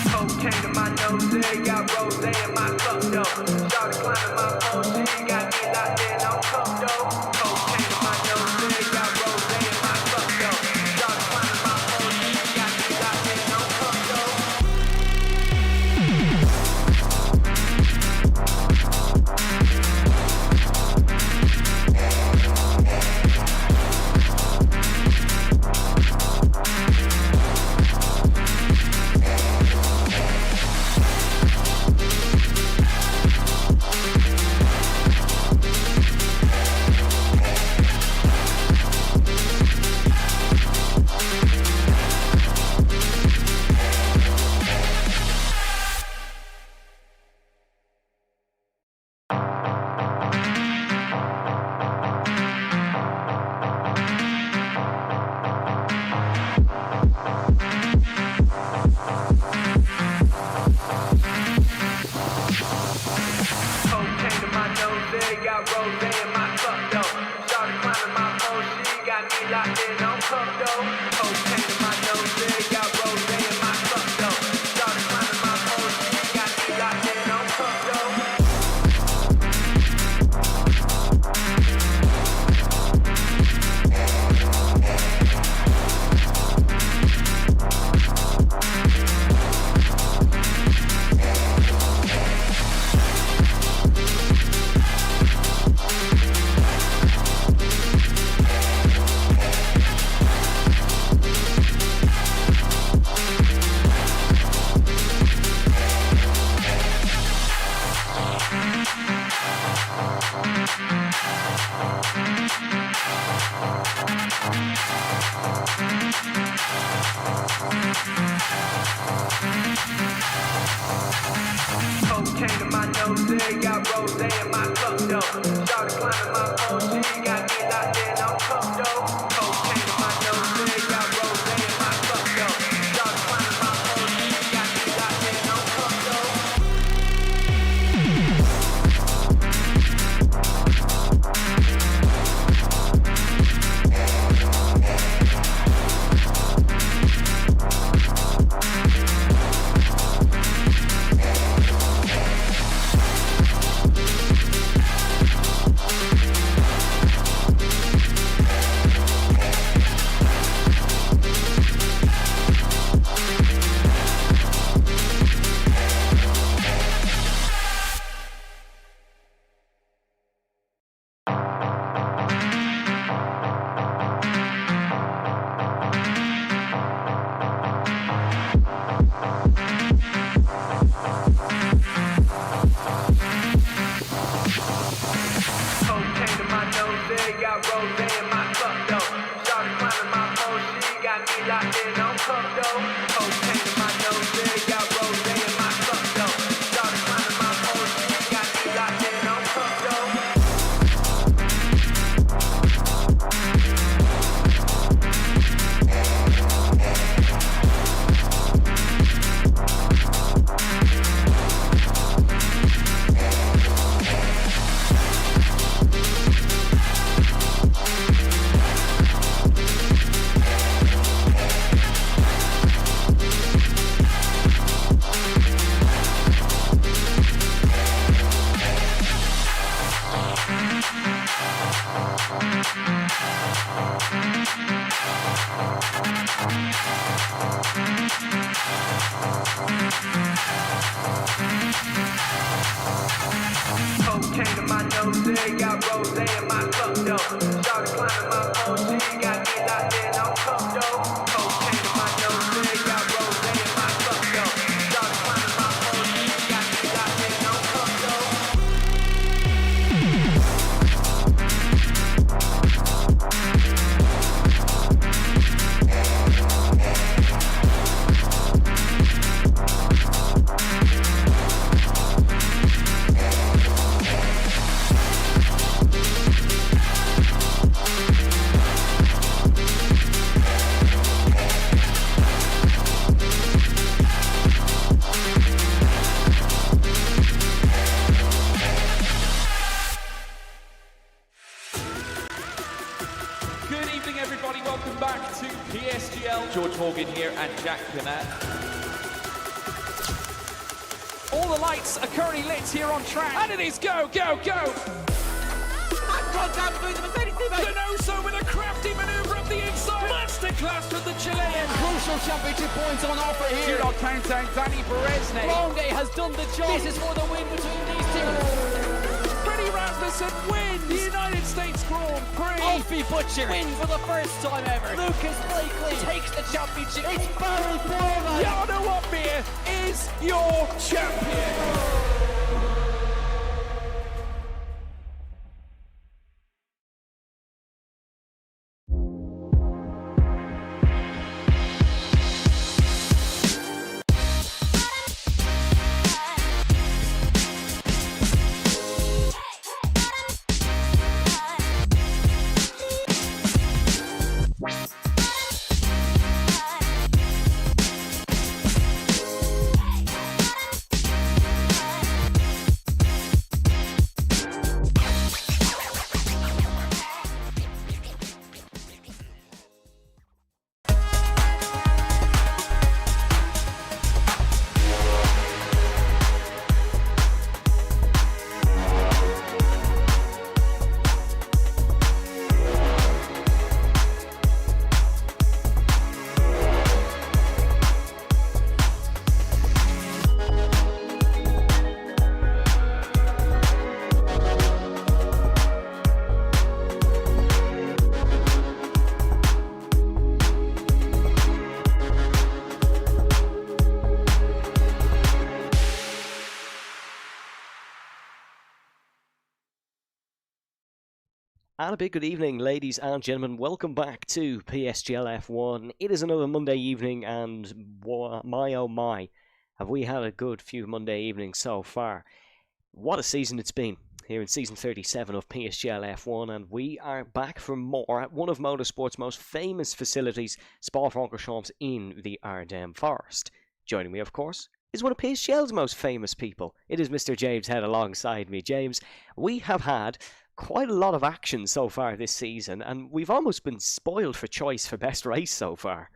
Cocaine in my nose, got rose in my cup though. Started climbing my pole, she got me locked in on cup though. Cocaine in my nose, got rose in my cup though. Started climbing my pole, she got me locked in on cup though. Got rose in my cup though. Started climbing my pole, she got me locked in on cup though. Cocaine in my nose, got rose in my cup though. Started climbing my pole, she got me locked in on cup though. Cocaine in my nose, got rose in my cup though. Started climbing my pole, she got me locked in on cup though. Cocaine in my nose, got rose in my cup though. Started climbing my pole, she got me locked in on cup though. Morgan here and Jack Canat. All the lights are currently lit here on track, and it is go, go, go! Contact between the Mercedes teammates. Denoso with a crafty manoeuvre up the inside. Masterclass from the Chilean. Crucial championship points on offer here. Do not count out Danny Beresne. Longay has done the job. This is for the win between these two. Freddie Rasmussen wins the United States Grand Prix. Alfie Butcher wins for the first time ever. Lucas Blakely takes the championship. It's Barry Foreman. Jarno Opmeer is your champion. And a big good evening, ladies and gentlemen. Welcome back to PSGL F1. It is another Monday evening, and my oh my, have we had a good few Monday evenings so far. What a season it's been here in season 37 of PSGL F1, and we are back for more at one of motorsport's most famous facilities, Spa-Francorchamps in the Ardennes Forest. Joining me, of course, is one of PSGL's most famous people. It is Mr. James Head alongside me. James, we have had quite a lot of action so far this season, and we've almost been spoiled for choice for best race so far.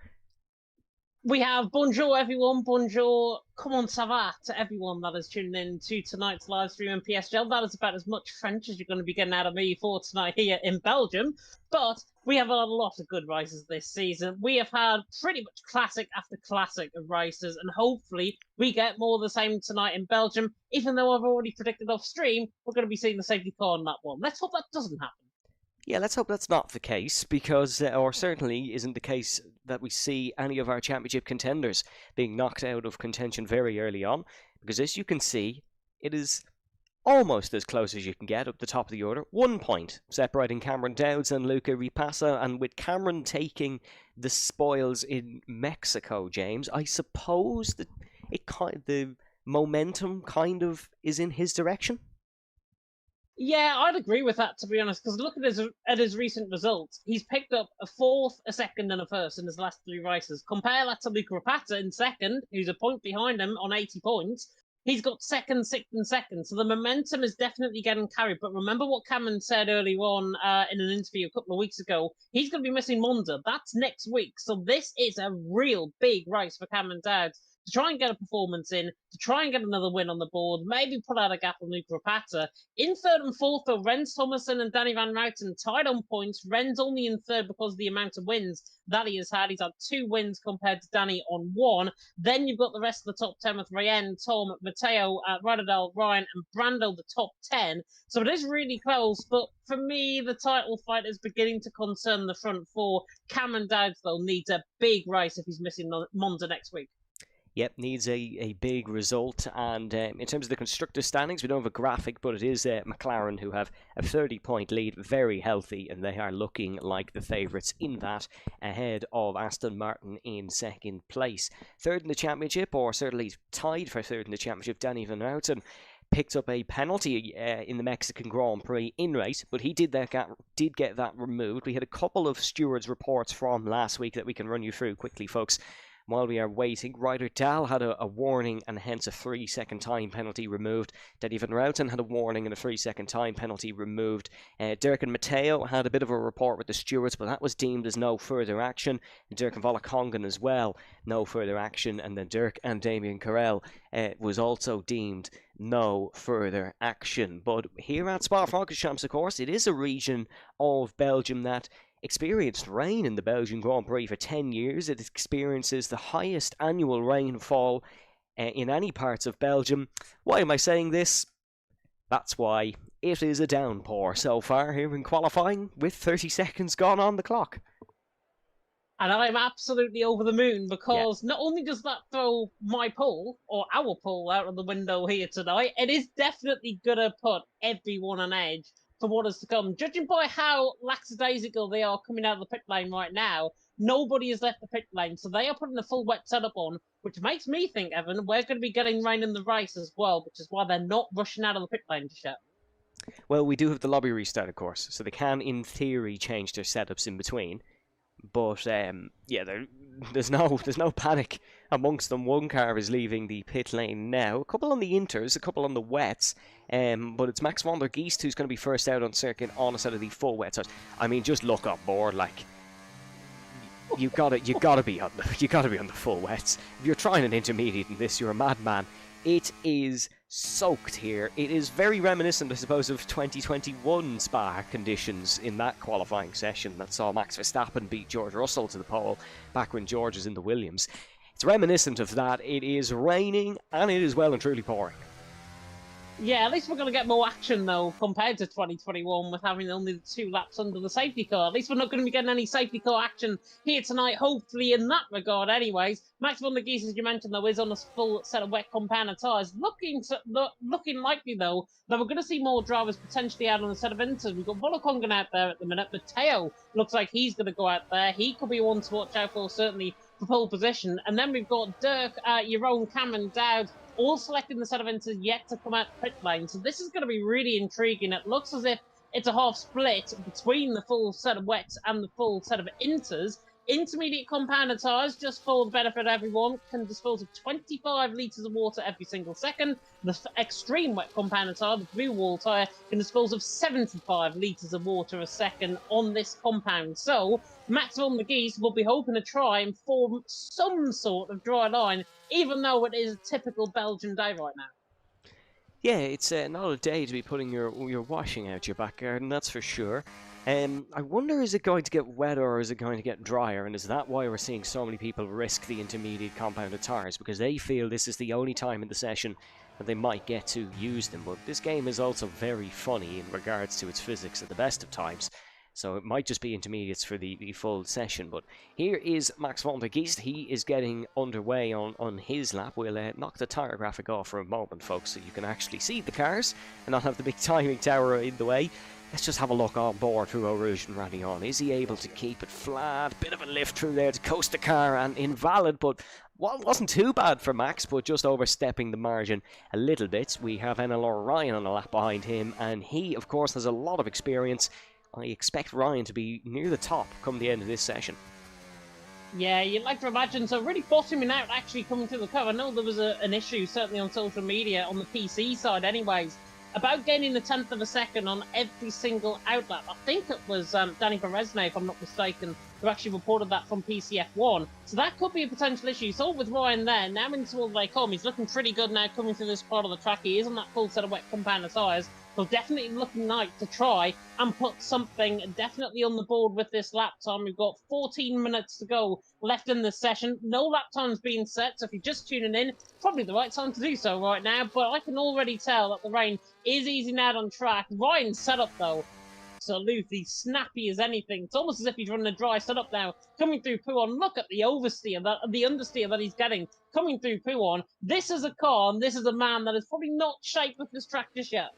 We have bonjour everyone, bonjour, comment ça va to everyone that is tuning in to tonight's live stream in PSGL. That is about as much French as you're going to be getting out of me for tonight here in Belgium. But we have a lot of good races this season. We have had pretty much classic after classic of races, and hopefully we get more of the same tonight in Belgium. Even though I've already predicted off stream, we're going to be seeing the safety car on that one. Let's hope that doesn't happen. Yeah, let's hope that's not the case, because, or certainly isn't the case that we see any of our championship contenders being knocked out of contention very early on, because as you can see, it is almost as close as you can get up the top of the order. 1 point separating Cameron Dowds and Luca Ripasa, and with Cameron taking the spoils in Mexico, James, I suppose that the momentum kind of is in his direction. Yeah, I'd agree with that, to be honest, because look at his recent results. He's picked up a fourth, a second, and a first in his last three races. Compare that to Luca Rapata in second, who's a point behind him on 80 points. He's got second, sixth, and second, so the momentum is definitely getting carried. But remember what Cameron said earlier on in an interview a couple of weeks ago. He's going to be missing Monza. That's next week. So this is a real big race for Cameron Dowds to try and get a performance in, to try and get another win on the board, maybe put out a gap on Luca Rapata. In third and fourth, though, Rens Thomason and Danny Van Ruiten tied on points. Rens only in third because of the amount of wins that he has had. He's had 2 wins compared to Danny on 1. Then you've got the rest of the top 10 with Ryan, Tom, Matteo, Radadel, Ryan, and Brando, the top 10. So it is really close, but for me, the title fight is beginning to concern the front four. Cameron Dowds, though, needs a big race if he's missing Monza next week. Yep, needs a big result. And in terms of the constructor standings, we don't have a graphic, but it is McLaren who have a 30-point lead, very healthy, and they are looking like the favourites in that, ahead of Aston Martin in second place. Third in the championship, or certainly tied for third in the championship, Danny Van Ruiten picked up a penalty in the Mexican Grand Prix in race, but he did get that removed. We had a couple of stewards' reports from last week that we can run you through quickly, folks. While we are waiting, Ryder Dahl had a warning and hence a 3-second time penalty removed. Denny Van Routen had a warning and a 3-second time penalty removed. Dirk and Matteo had a bit of a report with the stewards, but that was deemed as no further action. And Dirk and Volakongan as well, no further action. And then Dirk and Damien Carell was also deemed no further action. But here at Spa-Francorchamps, of course, it is a region of Belgium that experienced rain in the Belgian Grand Prix for 10 years. It experiences the highest annual rainfall in any parts of Belgium. Why am I saying this? That's why it is a downpour so far here in qualifying, with 30 seconds gone on the clock. And I'm absolutely over the moon because not only does that throw my poll, or our poll, out of the window here tonight, it is definitely going to put everyone on edge for what is to come. Judging by how lackadaisical they are coming out of the pit lane right now, nobody has left the pit lane, so they are putting a full wet setup on, which makes me think, Evan, we're going to be getting rain in the race as well, which is why they're not rushing out of the pit lane just yet. Well, we do have the lobby restart, of course, so they can, in theory, change their setups in between. But yeah, there's no panic amongst them. One car is leaving the pit lane now. A couple on the inters, a couple on the wets. But it's Max van der Geest who's going to be first out on circuit on a set of the full wet tires. I mean, just look on board, like you gotta be on the full wets. If you're trying an intermediate in this, you're a madman. It is soaked here. It is very reminiscent, I suppose, of 2021 Spa conditions in that qualifying session that saw Max Verstappen beat George Russell to the pole back when George was in the Williams. It's reminiscent of that. It is raining and it is well and truly pouring. Yeah, at least we're going to get more action, though, compared to 2021 with having only the 2 laps under the safety car. At least we're not going to be getting any safety car action here tonight, hopefully, in that regard anyways. Max van der Geest, as you mentioned, though, is on a full set of wet compounder tyres. Looking likely, though, that we're going to see more drivers potentially out on a set of inters. We've got Volakongan out there at the minute. Matteo looks like he's going to go out there. He could be one to watch out for, certainly, for pole position. And then we've got Dirk, Jeroen, Cameron, Dowd, all selecting the set of inters yet to come out pit lane. So this is going to be really intriguing. It looks as if it's a half split between the full set of wets and the full set of inters. Intermediate compounder tyres, just for the benefit of everyone, can dispose of 25 litres of water every single second. The extreme wet compounder tyre, the blue wall tyre, can dispose of 75 litres of water a second on this compound. So Max van der Geest will be hoping to try and form some sort of dry line, even though it is a typical Belgian day right now. Yeah, it's not a day to be putting your washing out your back garden, that's for sure. I wonder, is it going to get wetter or is it going to get drier? And is that why we're seeing so many people risk the intermediate compounded tyres? Because they feel this is the only time in the session that they might get to use them. But this game is also very funny in regards to its physics at the best of times. So it might just be intermediates for the full session. But here is Max van der Geest. He is getting underway on his lap. We'll knock the tyre graphic off for a moment, folks, so you can actually see the cars and not have the big timing tower in the way. Let's just have a look on board through Eau Rouge and Radion. Is he able to keep it flat? Bit of a lift through there to coast the car, and invalid, but wasn't too bad for Max, but just overstepping the margin a little bit. We have NLR Ryan on a lap behind him, and he, of course, has a lot of experience. I expect Ryan to be near the top come the end of this session. Yeah, you'd like to imagine. So really bottoming out, actually coming through the curve. I know there was an issue, certainly on social media, on the PC side anyways, about gaining a tenth of a second on every single outlap. I think it was Danny Perezne, if I'm not mistaken, who actually reported that from PCF1. So that could be a potential issue. So with Ryan there, now into all they come, he's looking pretty good now coming through this part of the track. He is on that full set of wet compounder tyres. So definitely looking like to try and put something definitely on the board with this lap time. We've got 14 minutes to go left in this session. No lap time's being set, so if you're just tuning in, probably the right time to do so right now. But I can already tell that the rain is easing out on track. Ryan's setup, though, absolutely snappy as anything. It's almost as if he's running a dry setup now, coming through Pouon. Look at the oversteer, the understeer that he's getting coming through Pouon. This is a car, and this is a man that is probably not shaped with this track just yet.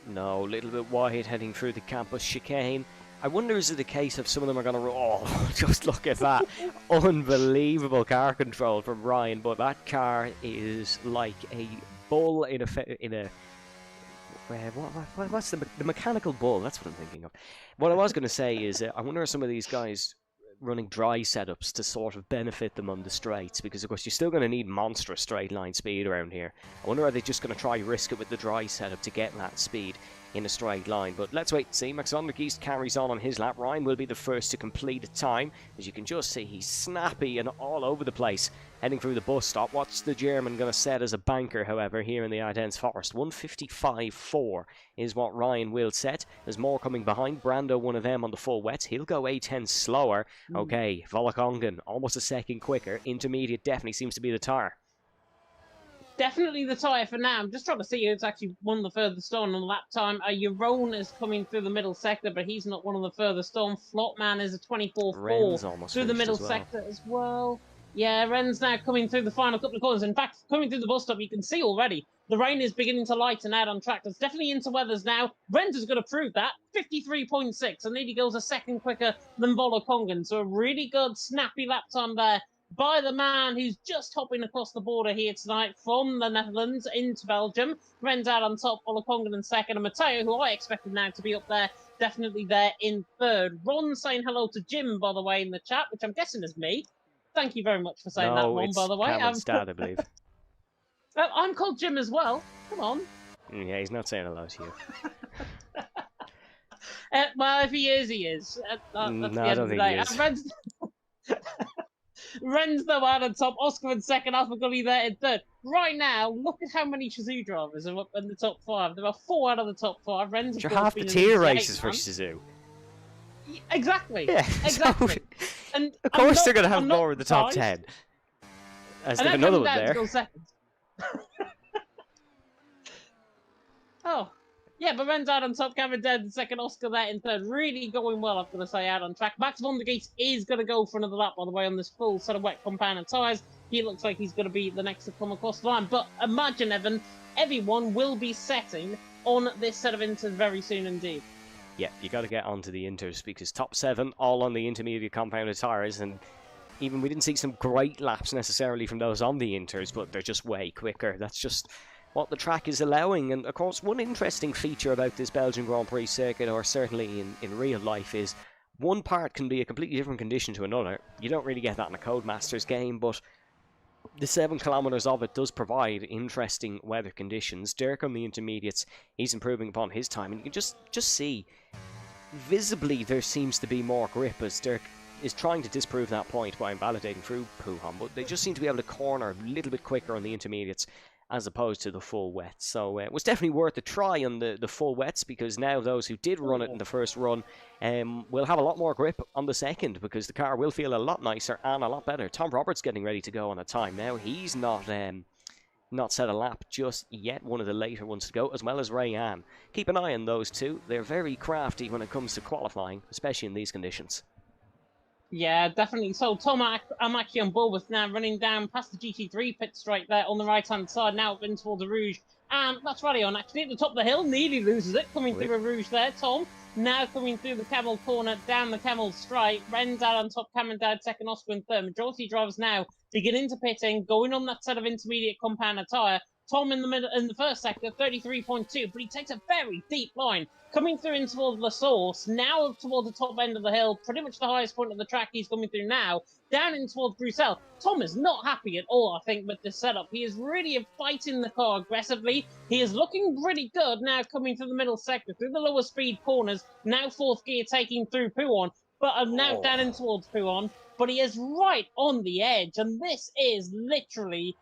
No, a little bit wide heading through the campus chicane. I wonder, is it a case of some of them are going to... Oh, just look at that. Unbelievable car control from Ryan, but that car is like a bull in a what's the mechanical bull? That's what I'm thinking of. What I was going to say is, I wonder if some of these guys running dry setups to sort of benefit them on the straights, because of course you're still going to need monstrous straight line speed around here. I wonder are they just going to try risk it with the dry setup to get that speed in a straight line, but let's wait and see. Max van der Geest carries on his lap. Ryan will be the first to complete a time. As you can just see, he's snappy and all over the place heading through the bus stop. What's the German going to set as a banker, however, here in the Ardennes Forest? 155.4 is what Ryan will set. There's more coming behind. Brando, one of them on the full wets. He'll go A10 slower. Okay, Volokongen almost a second quicker. Intermediate definitely seems to be the tyre. Definitely the tyre for now. I'm just trying to see who's actually one of the furthest on lap time. Euron is coming through the middle sector, but he's not one of the furthest on. Flotman is a 24.4 through the middle sector as well. Yeah, Ren's now coming through the final couple of corners. In fact, coming through the bus stop, you can see already the rain is beginning to lighten out on track. There's definitely into weathers now. Ren's is going to prove that. 53.6, and Needy goes a second quicker than Volokongen. So a really good, snappy lap time there by the man who's just hopping across the border here tonight from the Netherlands into Belgium. Ren's out on top, Volokongen in second, and Matteo, who I expected now to be up there, definitely there in third. Ron saying hello to Jim, by the way, in the chat, which I'm guessing is me. Thank you very much for saying that, Ron, by the way. Cameron's dad, I believe. I'm called Jim as well. Come on. Yeah, he's not saying hello to you. Well, if he is, he is. That's No, the I end don't of the think he day. Ren's though out on top, Oscar in second, Alpha Gully there in third. Right now, look at how many Shazoo drivers are up in the top 5. There are 4 out of the top 5. Ren's half the tier races for Shazoo. Exactly. Yeah, exactly. So, and of course they're going to have more in the top 10. As there's another one there. Go second. Oh. Yeah, but Ren's out on top, Cameron dead in second, Oscar there in third. Really going well, I'm going to say, out on track. Max van der Geest is going to go for another lap, by the way, on this full set of wet compound and tyres. He looks like he's going to be the next to come across the line. But imagine, Evan, everyone will be setting on this set of inters very soon indeed. Yeah, you got to get onto the inters, because top 7 all on the intermediate compounded tyres, and even we didn't see some great laps necessarily from those on the inters, but they're just way quicker. That's just what the track is allowing. And of course, one interesting feature about this Belgian Grand Prix circuit, or certainly in real life, is one part can be a completely different condition to another. You don't really get that in a Codemasters game, but the 7 kilometers of it does provide interesting weather conditions. Dirk on the intermediates, he's improving upon his time, and you can just see visibly there seems to be more grip as Dirk is trying to disprove that point by invalidating through Puhan, but they just seem to be able to corner a little bit quicker on the intermediates as opposed to the full wets. So it was definitely worth a try on the full wets, because now those who did run it in the first run will have a lot more grip on the second, because the car will feel a lot nicer and a lot better. Tom Roberts getting ready to go on a time now. He's not set a lap just yet, one of the later ones to go, as well as Ray Ann. Keep an eye on those two. They're very crafty when it comes to qualifying, especially in these conditions. Yeah, definitely. So Tom Amaki on Bulworth now running down past the GT3 pit straight there on the right-hand side, now up in towards the Rouge. And that's right on, actually, at the top of the hill. Nearly loses it, coming through a Rouge there. Tom now coming through the Camel corner, down the Camel straight. Ren's out on top, Cameron Dowd second, Oscar in third. Majority drivers now beginning to pitting, going on that set of intermediate compound tyre. Tom in the middle, in the first sector, 33.2, but he takes a very deep line, coming through in towards La Source, now towards the top end of the hill, pretty much the highest point of the track he's coming through now, down in towards Bruxelles. Tom is not happy at all, I think, with this setup. He is really fighting the car aggressively. He is looking pretty good now coming through the middle sector, through the lower speed corners, now fourth gear taking through Pouhon, but now down in towards Pouhon, but he is right on the edge, and this is literally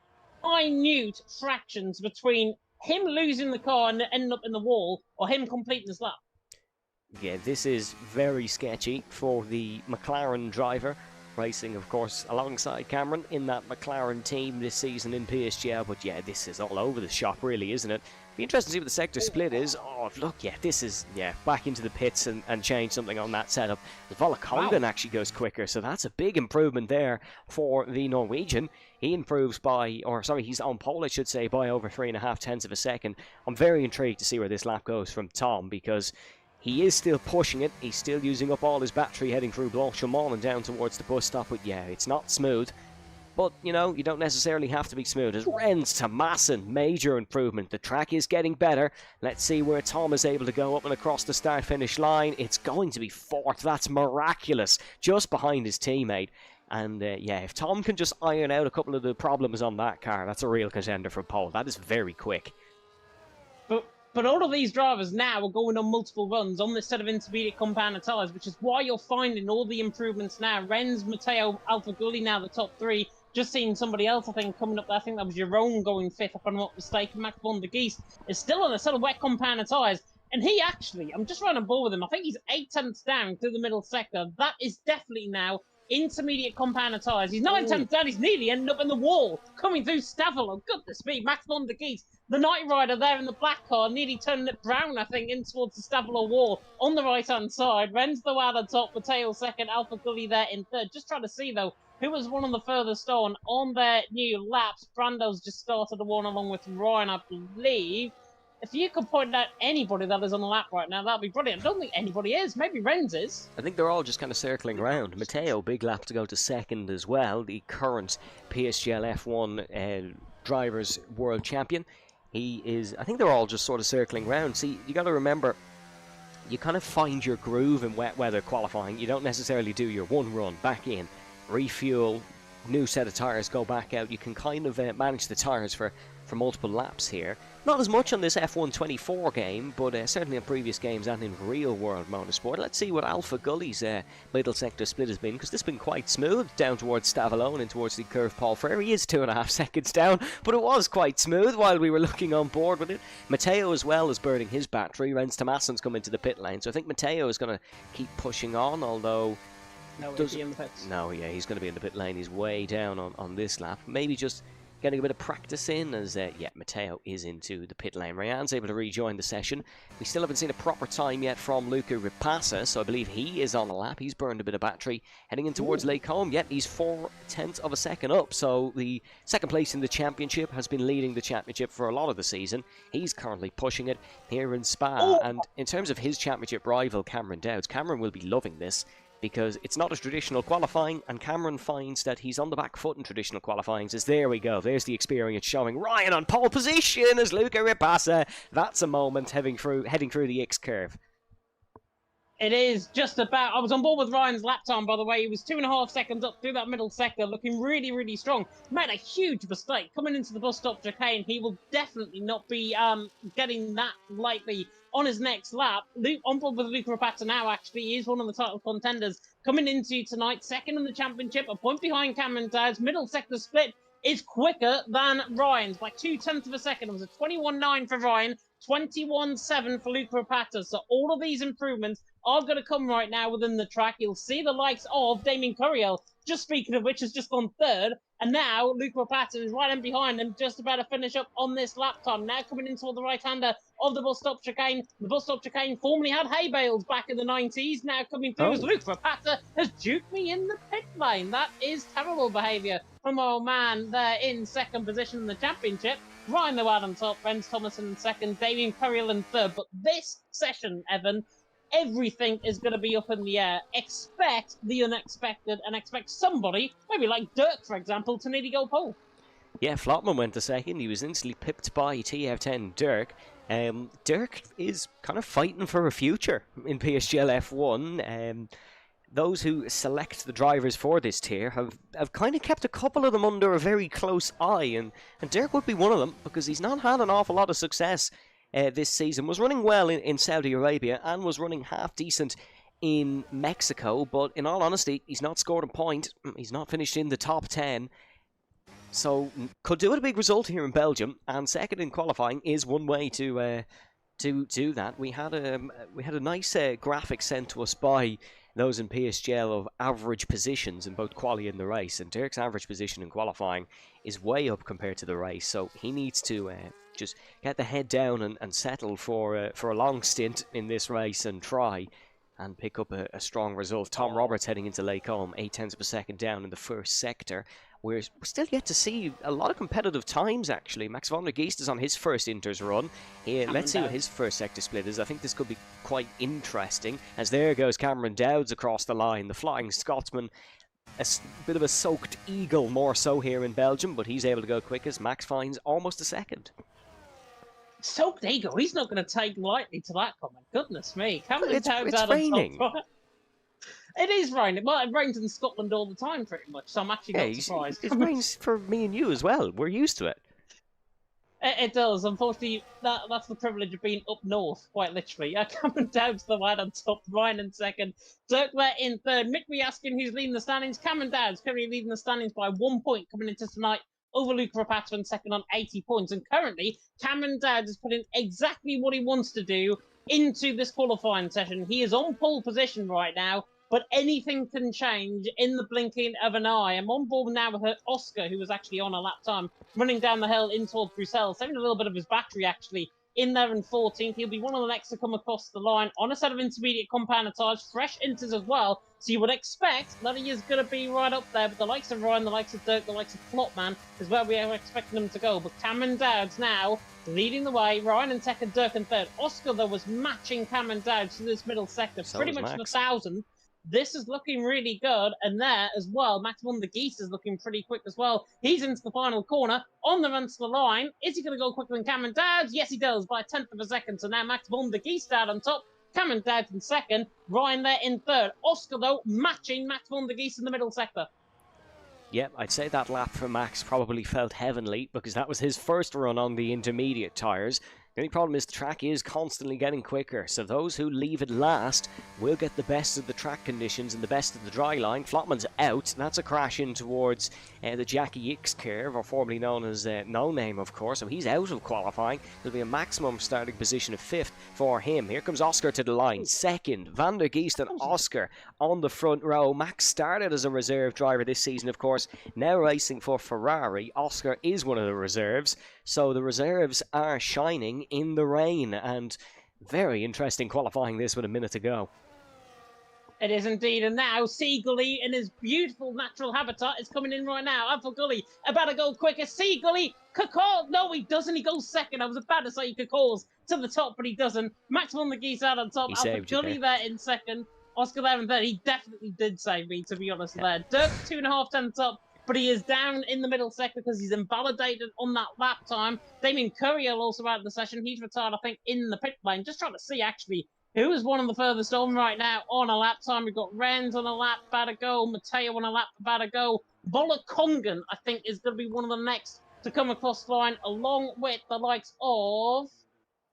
minute fractions between him losing the car and ending up in the wall, or him completing his lap. Yeah, this is very sketchy for the McLaren driver, racing, of course, alongside Cameron in that McLaren team this season in PSGL. But yeah, this is all over the shop, really, isn't it? Be interesting to see what the sector split is. Oh, look, yeah, this is, back into the pits and change something on that setup. The Volokongen actually goes quicker, so that's a big improvement there for the Norwegian. He improves by, he's on pole, I should say, by over 3.5 tenths of a second. I'm very intrigued to see where this lap goes from Tom, because he is still pushing it. He's still using up all his battery heading through Blanchemont and down towards the bus stop. But yeah, it's not smooth. But, you know, you don't necessarily have to be smooth. As Rennes to Masson, major improvement. The track is getting better. Let's see where Tom is able to go up and across the start-finish line. It's going to be fourth. That's miraculous. Just behind his teammate. And, yeah, if Tom can just iron out a couple of the problems on that car, that's a real contender for pole. That is very quick. But all of these drivers now are going on multiple runs on this set of intermediate compound tyres, which is why you're finding all the improvements now. Rennes, Matteo, Alpha Gulli now the top three. Just seeing somebody else, I think, coming up there. I think that was Jerome going fifth, if I'm not mistaken. Max von der Geest is still on a set of wet compound tyres. And he actually, I'm just running a ball with him. I think he's 8 tenths down through the middle sector. That is definitely now intermediate compound tyres. He's 9 tenths down. He's nearly ended up in the wall. Coming through Stavilo. Goodness me. Max von der Geest, the night rider there in the black car, nearly turning it brown, I think, in towards the Stavilo wall on the right-hand side. Ren's the one at the top, Matteo second, Alpha Gulli there in third. Just trying to see, though, who was one of the furthest on their new laps. Brando's just started the one along with Ryan, I believe. If you could point out anybody that is on the lap right now, that'd be brilliant. I don't think anybody is. Maybe Ren's is. I think they're all just kind of circling around. Matteo, big lap to go to second as well. The current PSGL F1 Drivers World Champion. He is, I think they're all just sort of circling around. See, you got to remember, you kind of find your groove in wet weather qualifying. You don't necessarily do your one run, back in, refuel, new set of tyres, go back out. You can kind of manage the tyres for multiple laps here. Not as much on this F1 24 game, but certainly in previous games and in real world motorsport. Let's see what Alpha Gulli's middle sector split has been, because this has been quite smooth down towards Stavilo and in towards the curve Paul Frere. He is 2.5 seconds down, but it was quite smooth while we were looking on board with it. Matteo as well is burning his battery. Ren's Tomasson's come into the pit lane, so I think Matteo is going to keep pushing on, although... No, he'll be in the pits. No, yeah, he's going to be in the pit lane. He's way down on this lap. Maybe just getting a bit of practice in, as yeah, Matteo is into the pit lane. Ryan's able to rejoin the session. We still haven't seen a proper time yet from Luca Ripassa, so I believe he is on a lap. He's burned a bit of battery heading in towards Lake Home. Yet he's 4/10 of a second up, so the second place in the championship has been leading the championship for a lot of the season. He's currently pushing it here in Spa, and in terms of his championship rival, Cameron Dowds, Cameron will be loving this, because it's not a traditional qualifying, and Cameron finds that he's on the back foot in traditional qualifying. Says, there we go, there's the experience showing. Ryan on pole position as Luca Ripassa. That's a moment heading through the X curve. It is just about... I was on board with Ryan's lap time, by the way. He was 2.5 seconds up through that middle sector, looking really, really strong. Made a huge mistake coming into the bus stop chicane. He will definitely not be getting that lightly on his next lap. On board with Luca Ripassa now, actually. He is one of the title contenders coming into tonight. Second in the championship, a point behind Cameron Dowds. Middle sector split is quicker than Ryan's by 0.2 of a second. It was a 21.9 for Ryan, 21.7 for Luca Ripassa. So all of these improvements are going to come right now within the track. You'll see the likes of Damien Curiel, just speaking of which, has just gone third. And now Luca Ripassa is right in behind him, just about to finish up on this lap time. Now coming into the right-hander of the bus stop chicane. The bus stop chicane formerly had hay bales back in the 90s. Now coming through as Luca Ripassa has duped me in the pit lane. That is terrible behaviour from our man there in second position in the championship. Ryan the on top, Ren's Thomason in second, Damien Curiel in third. But this session, Evan, everything is going to be up in the air. Expect the unexpected and expect somebody, maybe like Dirk, for example, to nearly go pole. Yeah, Flotman went to second. He was instantly pipped by TF10 Dirk. Dirk is kind of fighting for a future in PSGL F1. Those who select the drivers for this tier have kind of kept a couple of them under a very close eye, and Dirk would be one of them, because he's not had an awful lot of success this season. Was running well in Saudi Arabia and was running half decent in Mexico, but in all honesty, he's not scored a point. He's not finished in the top 10. So could do with a big result here in Belgium, and second in qualifying is one way to do that. We had a nice graphic sent to us by those in PSGL of average positions in both quali and the race, and Dirk's average position in qualifying is way up compared to the race, so he needs to just get the head down and settle for a long stint in this race and try and pick up a strong result. Tom Roberts heading into Lake Home, 0.8 of a second down in the first sector. We're still yet to see a lot of competitive times, actually. Max von der Geest is on his first Inters run. Here, let's see what his first sector split is. I think this could be quite interesting, as there goes Cameron Dowds across the line, the Flying Scotsman. bit of a soaked eagle more so here in Belgium, but he's able to go quickest. Max finds almost a second. Soaked ego. He's not going to take lightly to that comment. Goodness me. Cameron It's Dowd's out on raining. top. It is raining. Well, it rains in Scotland all the time, pretty much. So I'm actually not surprised. It rains for me and you as well. We're used to it. It does. Unfortunately, that's the privilege of being up north, quite literally. Cameron Dowd's the lad on top, Ryan in second, Dirk there in third. Mick be asking who's leading the standings. Cameron Dowd's currently leading the standings by 1 point coming into tonight over Luca Rapata in second on 80 points. And currently, Cameron Dowd is putting exactly what he wants to do into this qualifying session. He is on pole position right now, but anything can change in the blinking of an eye. I'm on board now with Oscar, who was actually on a lap time, running down the hill in towards Brussels, saving a little bit of his battery, actually, in there in 14th. He'll be one of the next to come across the line on a set of intermediate compound tires, fresh inters as well. So you would expect that he is going to be right up there with the likes of Ryan, the likes of Dirk, the likes of Plotman, is where we are expecting them to go. But Cameron Dowd's now leading the way. Ryan in second, Dirk in third. Oscar, though, was matching Cameron Dowd to this middle sector, So pretty was much Max. the 1,000. This is looking really good, and there as well, Max von der Geest is looking pretty quick as well. He's into the final corner, on the run to the line. Is he going to go quicker than Cameron Dowd? Yes, he does, by a tenth of a second. So now Max von der Geest out on top, Cameron Dowd in second, Ryan there in third. Oscar, though, matching Max von der Geest in the middle sector. Yep, I'd say that lap for Max probably felt heavenly because that was his first run on the intermediate tyres. The only problem is the track is constantly getting quicker, so those who leave it last will get the best of the track conditions and the best of the dry line. Flotman's out. That's a crash in towards the Jackie X curve, or formerly known as No Name, of course, so he's out of qualifying. There'll be a maximum starting position of 5th for him. Here comes Oscar to the line, second. Van der Geest and Oscar on the front row. Max started as a reserve driver this season, of course, now racing for Ferrari. Oscar is one of the reserves, so the reserves are shining in the rain, and very interesting qualifying this with a minute to go. It is indeed, and now Seagully in his beautiful natural habitat is coming in right now. Alpha Gully about to go quicker. Seagully, Kakal, no he doesn't, he goes second. I was about to say he calls to the top, but he doesn't. Max von der Geest out on top, Alpha Gully there in second, Oscar there in third. He definitely did save me, to be honest, there. Dirk 2.5 tenths up, but he is down in the middle sector because he's invalidated on that lap time. Damien Courier also out of the session. He's retired, I think, in the pit lane. Just trying to see, actually, who is one of the furthest on right now on a lap time. We've got Renz on a lap, about to go. Matteo on a lap, about to go. Bolakongan, I think, is going to be one of the next to come across the line, along with the likes of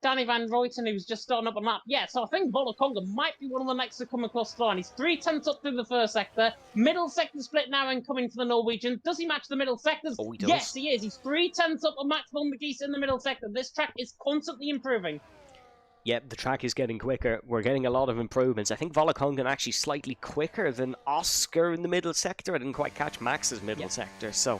Danny Van Ruyten, who's just starting up a lap. Yeah, so I think Bolakonga might be one of the next to come across the line. He's 3 tenths up through the first sector. Middle sector split now incoming for the Norwegian. Does he match the middle sectors? Oh, he does. Yes, he is. He's 3 tenths up on Max von der Geest in the middle sector. This track is constantly improving. Yep, the track is getting quicker. We're getting a lot of improvements. I think Volakongan actually slightly quicker than Oscar in the middle sector. I didn't quite catch Max's middle sector, so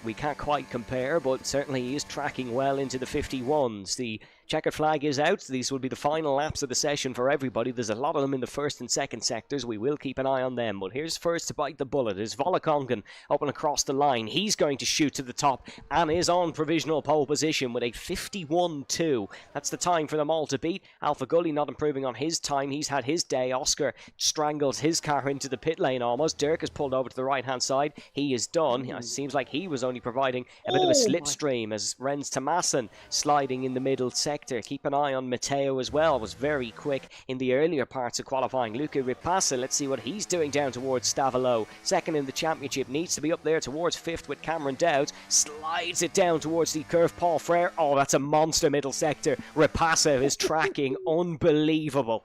we can't quite compare, but certainly he is tracking well into the 51s. The checkered flag is out. These will be the final laps of the session for everybody. There's a lot of them in the first and second sectors. We will keep an eye on them. But here's first to bite the bullet is Volakongan up and across the line. He's going to shoot to the top and is on provisional pole position with a 51.2. That's the time for them all to beat. Alpha Gully not improving on his time. He's had his day. Oscar strangles his car into the pit lane almost. Dirk has pulled over to the right-hand side. He is done. It seems like he was only providing a bit of a slipstream as Renz Tomasin sliding in the middle sector. Keep an eye on Matteo as well. Was very quick in the earlier parts of qualifying. Luca Ripasa, let's see what he's doing down towards Stavalo. Second in the championship, needs to be up there towards 5th with Cameron Dowd. Slides it down towards the curve. Paul Frere, oh, that's a monster middle sector. Ripasa is tracking unbelievable.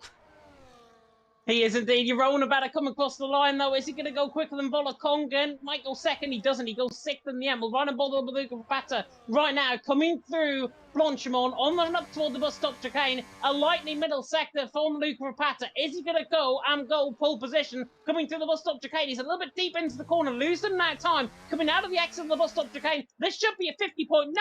He is indeed. Yerona about to come across the line, though. Is he going to go quicker than Volakongan? Might go second. He doesn't. He goes 6th in the end. We'll run and bother with Luca Rapata right now. Coming through Blanchimont on the run up toward the bus stop chicane. A lightning middle sector from Luca Rapata. Is he going to go and go pole position? Coming through the bus stop chicane. He's a little bit deep into the corner. Losing now time. Coming out of the exit of the bus stop chicane. This should be a 50.9,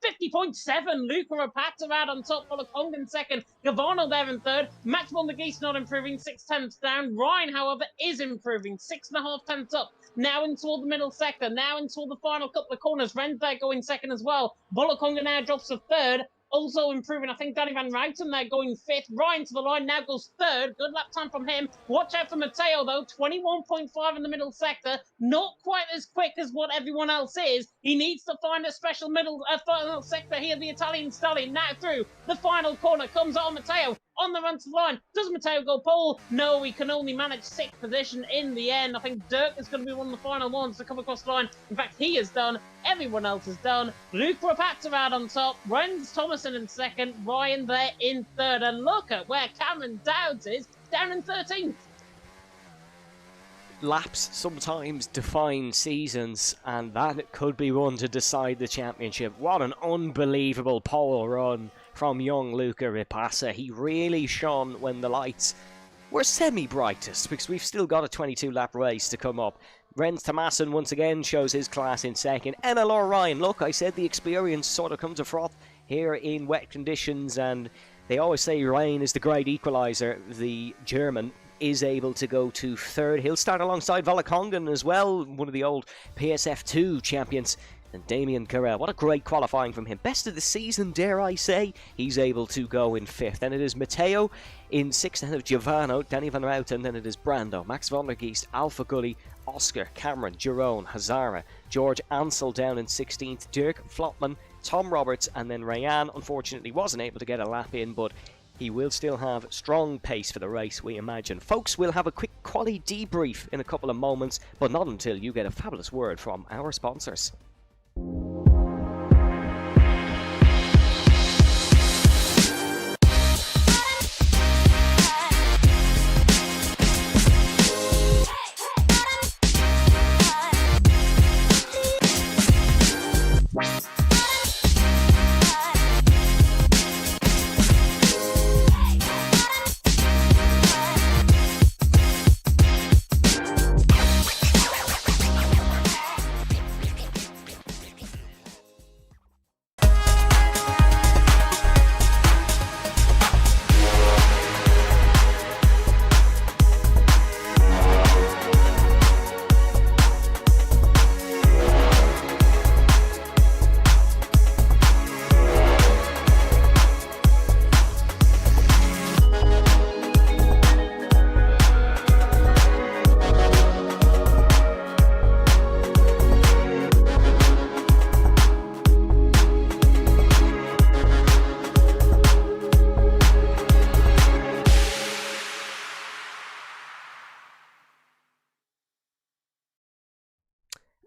50.7. Luca Rapata out on top. Volakongan second. Gavano there in third. Max von der Geest not improving. 6 tenths down. Ryan, however, is improving. 6.5 tenths up. Now in toward the middle sector. Now in toward the final couple of corners. Renz there going second as well. Volakonga now drops to third. Also improving, I think Danny Van Ruiten there going 5th. Ryan to the line, now goes 3rd. Good lap time from him. Watch out for Matteo, though. 21.5 in the middle sector. Not quite as quick as what everyone else is. He needs to find a special final sector here. The Italian stallion now through the final corner. Comes on Matteo on the run to the line. Does Matteo go pole? No, he can only manage 6th position in the end. I think Dirk is going to be one of the final ones to come across the line. In fact, he is done. Everyone else is done. Luke Rapata out on top. Renz Thomason in 2nd. Ryan there in 3rd. And look at where Cameron Dowds is, down in 13th. Laps sometimes define seasons, and that could be one to decide the championship. What an unbelievable pole run from young Luca Ripassa. He really shone when the lights were semi-brightest, because we've still got a 22-lap race to come up. Renz Thomason once again shows his class in 2nd. NLR Ryan, look, I said the experience sort of comes to froth here in wet conditions, and they always say Ryan is the great equaliser. The German is able to go to 3rd. He'll start alongside Valakongen as well, one of the old PSF2 champions. And Damien Carrell, what a great qualifying from him. Best of the season, dare I say. He's able to go in 5th. Then it is Matteo in 6th, ahead of Giovanni, Danny Van Ruiten. Then it is Brando, Max von der Geest, Alpha Gully, Oscar, Cameron, Jerome, Hazara, George Ansel down in 16th, Dirk Flotman, Tom Roberts, and then Rayan unfortunately wasn't able to get a lap in, but he will still have strong pace for the race, we imagine. Folks, we'll have a quick quali debrief in a couple of moments, but not until you get a fabulous word from our sponsors.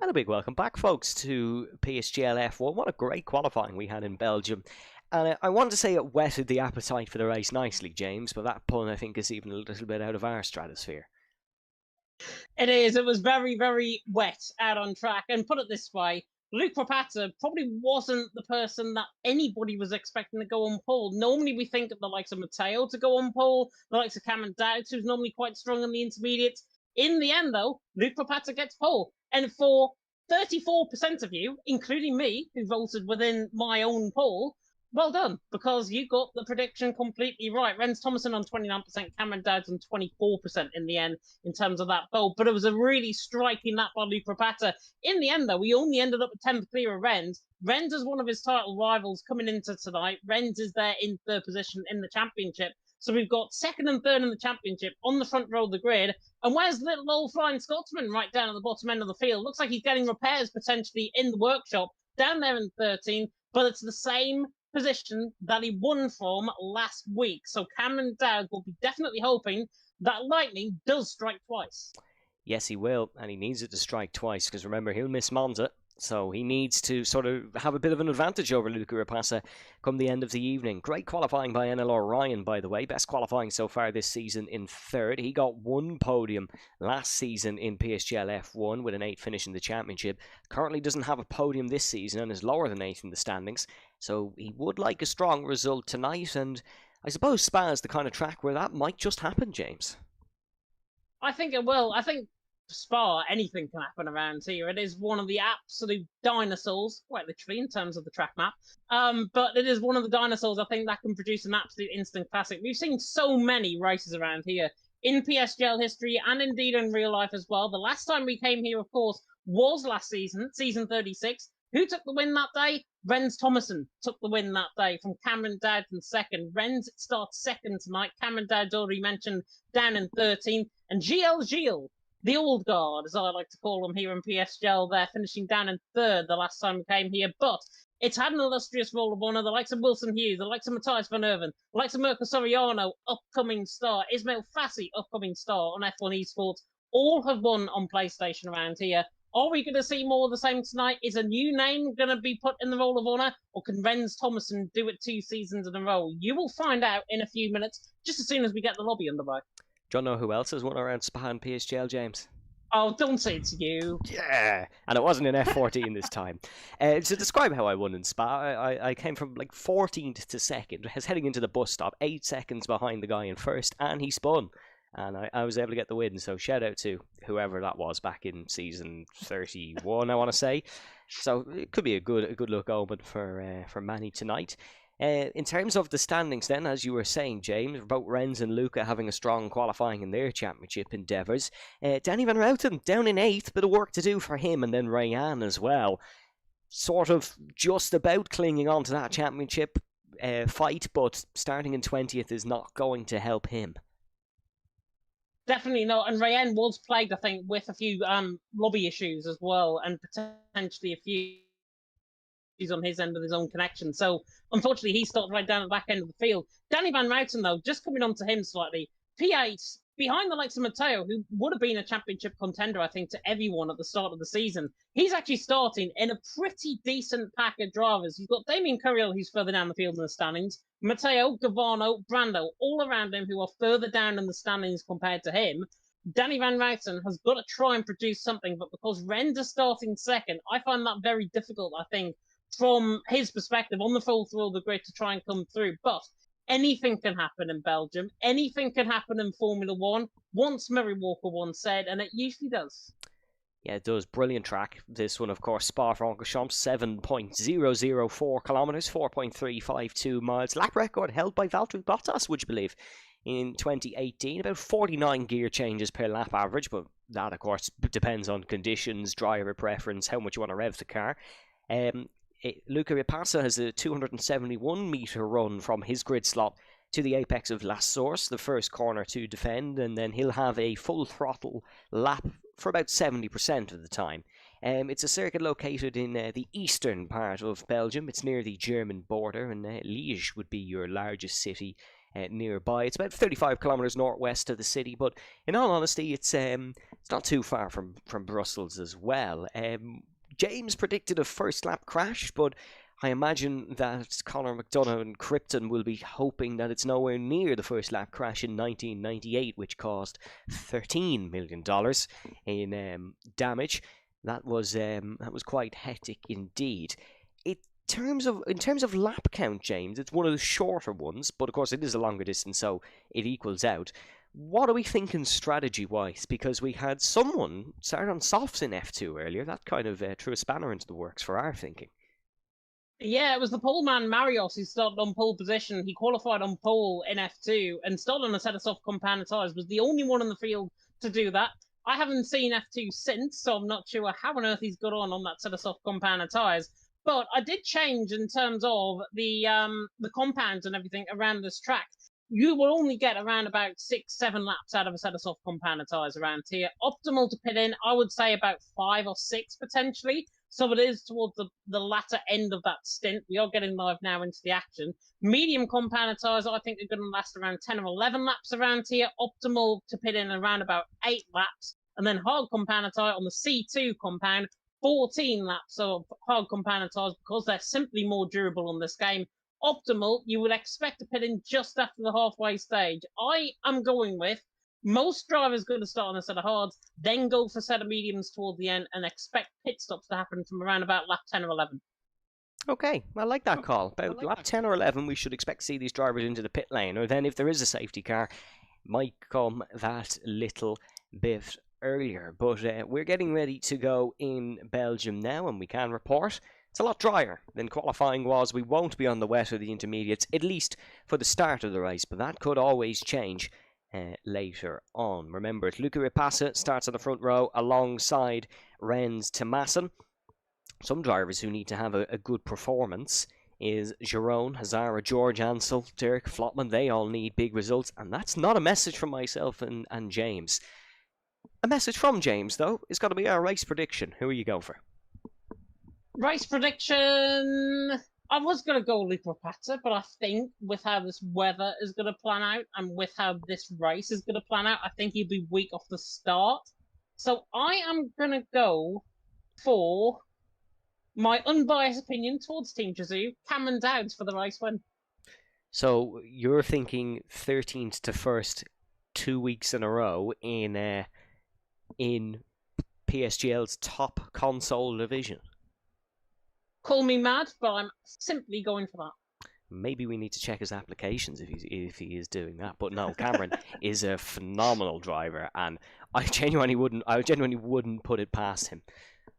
And a big welcome back, folks, to PSGL F1. What a great qualifying we had in Belgium. And I want to say it whetted the appetite for the race nicely, James, but that pun, I think, is even a little bit out of our stratosphere. It is. It was very, very wet out on track. And put it this way, Luke Rapata probably wasn't the person that anybody was expecting to go on pole. Normally we think of the likes of Matteo to go on pole, the likes of Cameron Dowds, who's normally quite strong in the intermediates. In the end, though, Luke Rapata gets pole. And for 34% of you, including me, who voted within my own poll, well done, because you got the prediction completely right. Renz Thomason on 29%, Cameron Dowds on 24% in the end in terms of that poll. But it was a really striking lap by Luke Rapata. In the end, though, we only ended up with 10th clear of Renz. Renz is one of his title rivals coming into tonight. Renz is there in 3rd position in the championship. So we've got 2nd and 3rd in the championship on the front row of the grid. And where's little old Flying Scotsman right down at the bottom end of the field? Looks like he's getting repairs potentially in the workshop down there in 13th, but it's the same position that he won from last week. So Cameron Dowd will be definitely hoping that lightning does strike twice. Yes, he will, and he needs it to strike twice, because remember, he'll miss Monza. So he needs to sort of have a bit of an advantage over Luca Rapassa come the end of the evening. Great qualifying by NLR Ryan, by the way. Best qualifying so far this season in 3rd. He got 1 podium last season in PSGL F1 with an 8th finish in the championship. Currently doesn't have a podium this season and is lower than 8th in the standings. So he would like a strong result tonight. And I suppose Spa is the kind of track where that might just happen, James. I think it will. I think Spa, anything can happen around here. It is one of the absolute dinosaurs, quite literally in terms of the track map. But it is one of the dinosaurs, I think, that can produce an absolute instant classic. We've seen so many races around here in PSGL history and indeed in real life as well. The last time we came here, of course, was last season, season 36. Who took the win that day? Renz Thomason took the win that day from Cameron Dowd in second. Renz starts second tonight. Cameron Dowd already mentioned, down in 13th. And Gilles, the old guard, as I like to call him here in PSGL, there finishing down in third the last time we came here. But it's had an illustrious roll of honour. The likes of Wilson Hughes, the likes of Matthias Van Erven, the likes of Mirko Soriano, upcoming star, Ismail Fassi, upcoming star on F1 Esports, all have won on PlayStation around here. Are we going to see more of the same tonight? Is a new name going to be put in the Roll of Honour? Or can Renz Thomason do it 2 seasons in a row? You will find out in a few minutes, just as soon as we get the lobby underway. Do you know who else has won around Spa and PSGL, James? Oh, don't say it's you. Yeah, and it wasn't in F14 this time. To describe how I won in Spa, I came from like 14th to 2nd, was heading into the bus stop, 8 seconds behind the guy in first, and he spun. And I was able to get the win, so shout out to whoever that was back in season 31, I want to say. So it could be a good look omen for Manny tonight. In terms of the standings then, as you were saying, James, about Renz and Luca having a strong qualifying in their championship endeavours. Danny Van Routen down in 8th, bit of work to do for him, and then Rayan as well. Sort of just about clinging on to that championship fight, but starting in 20th is not going to help him. Definitely not. And Rayan was plagued, I think, with a few lobby issues as well, and potentially a few issues on his end of his own connection. So, unfortunately, he stopped right down at the back end of the field. Danny Van Routen, though, just coming on to him slightly, P8, behind the likes of Matteo, who would have been a championship contender, I think, to everyone at the start of the season. He's actually starting in a pretty decent pack of drivers. You've got Damien Curiel, who's further down the field in the standings, Matteo, Gavano, Brando, all around him who are further down in the standings compared to him. Danny Van Routen has got to try and produce something, but because Renz is starting second, I find that very difficult, I think, from his perspective on the full through of the grid to try and come through. But anything can happen in Belgium. Anything can happen in Formula One. Once Murray Walker once said, and it usually does. Yeah, it does. Brilliant track. This one, of course, Spa-Francorchamps, 7.004 kilometres, 4.352 miles. Lap record held by Valtteri Bottas, would you believe, in 2018. About 49 gear changes per lap average, but that, of course, depends on conditions, driver preference, how much you want to rev the car. Luca Rapazza has a 271-metre run from his grid slot to the apex of Las Source, the first corner to defend, and then he'll have a full throttle lap for about 70% of the time. It's a circuit located in the eastern part of Belgium. It's near the German border, and Liège would be your largest city nearby. It's about 35 kilometres northwest of the city, but in all honesty, it's not too far from Brussels as well. James predicted a first lap crash, but I imagine that Conor McDonough and Krypton will be hoping that it's nowhere near the first lap crash in 1998, which caused $13 million in damage. That was quite hectic indeed. In terms of lap count, James, it's one of the shorter ones, but of course it is a longer distance, so it equals out. What are we thinking strategy-wise? Because we had someone start on softs in F2 earlier. That kind of threw a spanner into the works for our thinking. Yeah, it was the pole man, Marios, who started on pole position. He qualified on pole in F2 and started on a set of soft compound tyres. Was the only one in the field to do that. I haven't seen F2 since, so I'm not sure how on earth he's got on that set of soft compound tyres. But I did change in terms of the compounds and everything around this track. You will only get around about 6-7 laps out of a set of soft compound tyres around here. Optimal to pit in, I would say about 5 or 6 potentially. So it is towards the latter end of that stint. We are getting live now into the action. Medium compound tyres, I think, are going to last around 10 or 11 laps around here. Optimal to pit in around about 8 laps. And then hard compound tyre on the C2 compound, 14 laps of hard compound tyres because they're simply more durable on this game. Optimal, you would expect to pit in just after the halfway stage. I am going with most drivers going to start on a set of hards, then go for a set of mediums toward the end and expect pit stops to happen from around about lap 10 or 11. Okay, I like that call. About lap 10 or 11, we should expect to see these drivers into the pit lane, or then if there is a safety car, might come that little bit earlier. But we're getting ready to go in Belgium now, and we can report it's a lot drier than qualifying was. We won't be on the wet or the intermediates, at least for the start of the race, but that could always change later on. Remember, Luca Rapazza starts on the front row alongside Renz Thomason. some drivers who need to have a good performance is Giron, Hazara, George Ansel, Dirk, Flotman. They all need big results, and that's not a message from myself and James. A message from James, though, is got to be our race prediction. Who are you going for? Race prediction. I was going to go Luke Rapata, but I think with how this weather is going to plan out and with how this race is going to plan out, I think he'll be weak off the start. So I am going to go for my unbiased opinion towards Team Chazoo, Cameron Dowds for the race win. So you're thinking 13th to 1st 2 weeks in a row in PSGL's top console division? Call me mad, but I'm simply going for that. Maybe we need to check his applications if he is doing that. But no, Cameron is a phenomenal driver, and I genuinely wouldn't put it past him.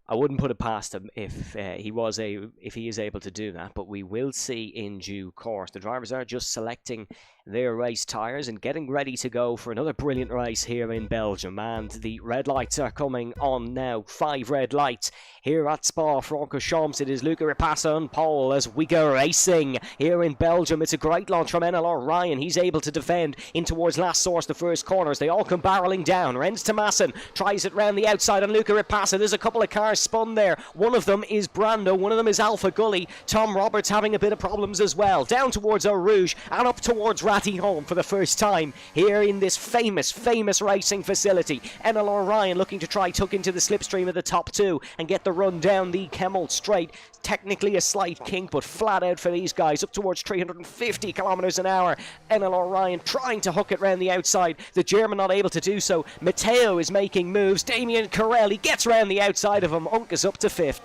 I wouldn't put it past him if he is able to do that. But we will see in due course. The drivers are just selecting their race tyres and getting ready to go for another brilliant race here in Belgium. And the red lights are coming on now. 5 red lights here at Spa-Francorchamps. It is Luca Rapassa on pole as we go racing here in Belgium. It's a great launch from NLR Ryan. He's able to defend in towards last source the first corners. They all come barreling down. Renz Tomasson tries it round the outside on Luca Rapassa. There's a couple of cars spun there. One of them is Brando. One of them is Alpha Gully. Tom Roberts having a bit of problems as well. Down towards Eau Rouge and up towards Ratty Home for the first time here in this famous racing facility. NLR Ryan looking to try tuck into the slipstream of the top 2 and get the run down the Kemmel straight. Technically a slight kink, but flat out for these guys up towards 350 kilometers an hour. NLR Ryan trying to hook it round the outside. The German not able to do so. Matteo is making moves. Damien Carell, he gets round the outside of him. Unk is up to 5th.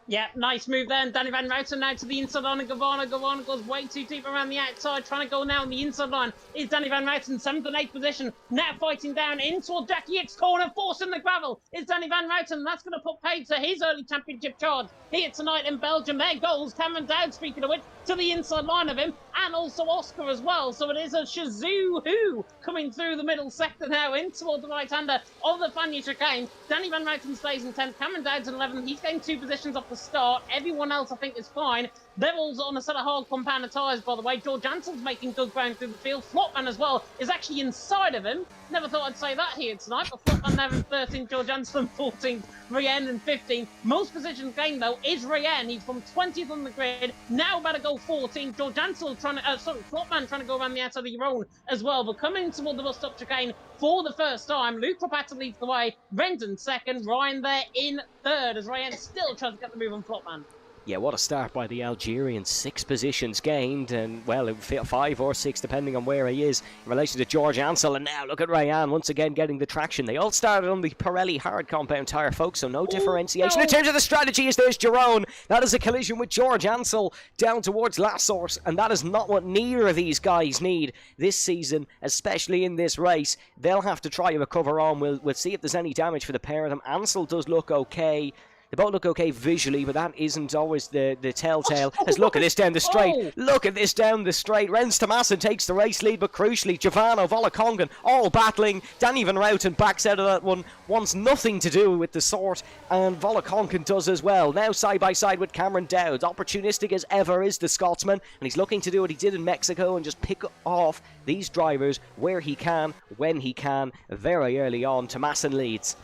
Yeah, nice move there. And Danny Van Routen now to the inside line of Gavana. Gavana goes way too deep around the outside, trying to go now on the inside line. Is Danny Van Routen, 7th and 8th position. Now fighting down in toward Jackie Hicks' corner, forcing the gravel. Is Danny Van Routen. That's going to put paid to his early championship charge here tonight in Belgium. There goes Cameron Dowd, speaking of which, to the inside line of him, and also Oscar as well. So it is a Shazoo who coming through the middle sector now in toward the right-hander of the Fania chicane. Danny Van Routen stays in 10th. Cameron Dowd's in 11th. He's gained 2 positions off the start. Everyone else, I think, is fine. They're all on a set of hard compound tyres, by the way. George Ansel's making good ground through the field. Flotman as well is actually inside of him. Never thought I'd say that here tonight, but Flotman now in 13th, George Ansel 14th, Rayen in 15th. Most positions gained, though, is Rayen. He's from 20th on the grid. Now about to go 14th. George Ansel Flotman trying to go around the outside of your own as well, but coming toward the bus stop chicane for the first time. Luke Rapata leads the way. Renton 2nd. Ryan there in 3rd as Rayen still tries to get the move on Flotman. Yeah, what a start by the Algerian. 6 positions gained, and well, 5 or 6 depending on where he is in relation to George Ansel. And now look at Rayan once again getting the traction. They all started on the Pirelli hard compound tyre, folks, so no differentiation. In terms of the strategy, is there's Jerome. That is a collision with George Ansel down towards last source, and that is not what neither of these guys need this season, especially in this race. They'll have to try to recover on. We'll see if there's any damage for the pair of them. Ansel does look okay. They both look okay visually, but that isn't always the telltale. As look at this down the straight. Look at this down the straight. Renz Tomasson takes the race lead, but crucially, Giovanni Volakongan all battling. Danny Van Routen backs out of that one. Wants nothing to do with the sort, and Volakongan does as well. Now side by side with Cameron Dowd. Opportunistic as ever is the Scotsman, and he's looking to do what he did in Mexico and just pick off these drivers where he can, when he can, very early on. Tomasson leads.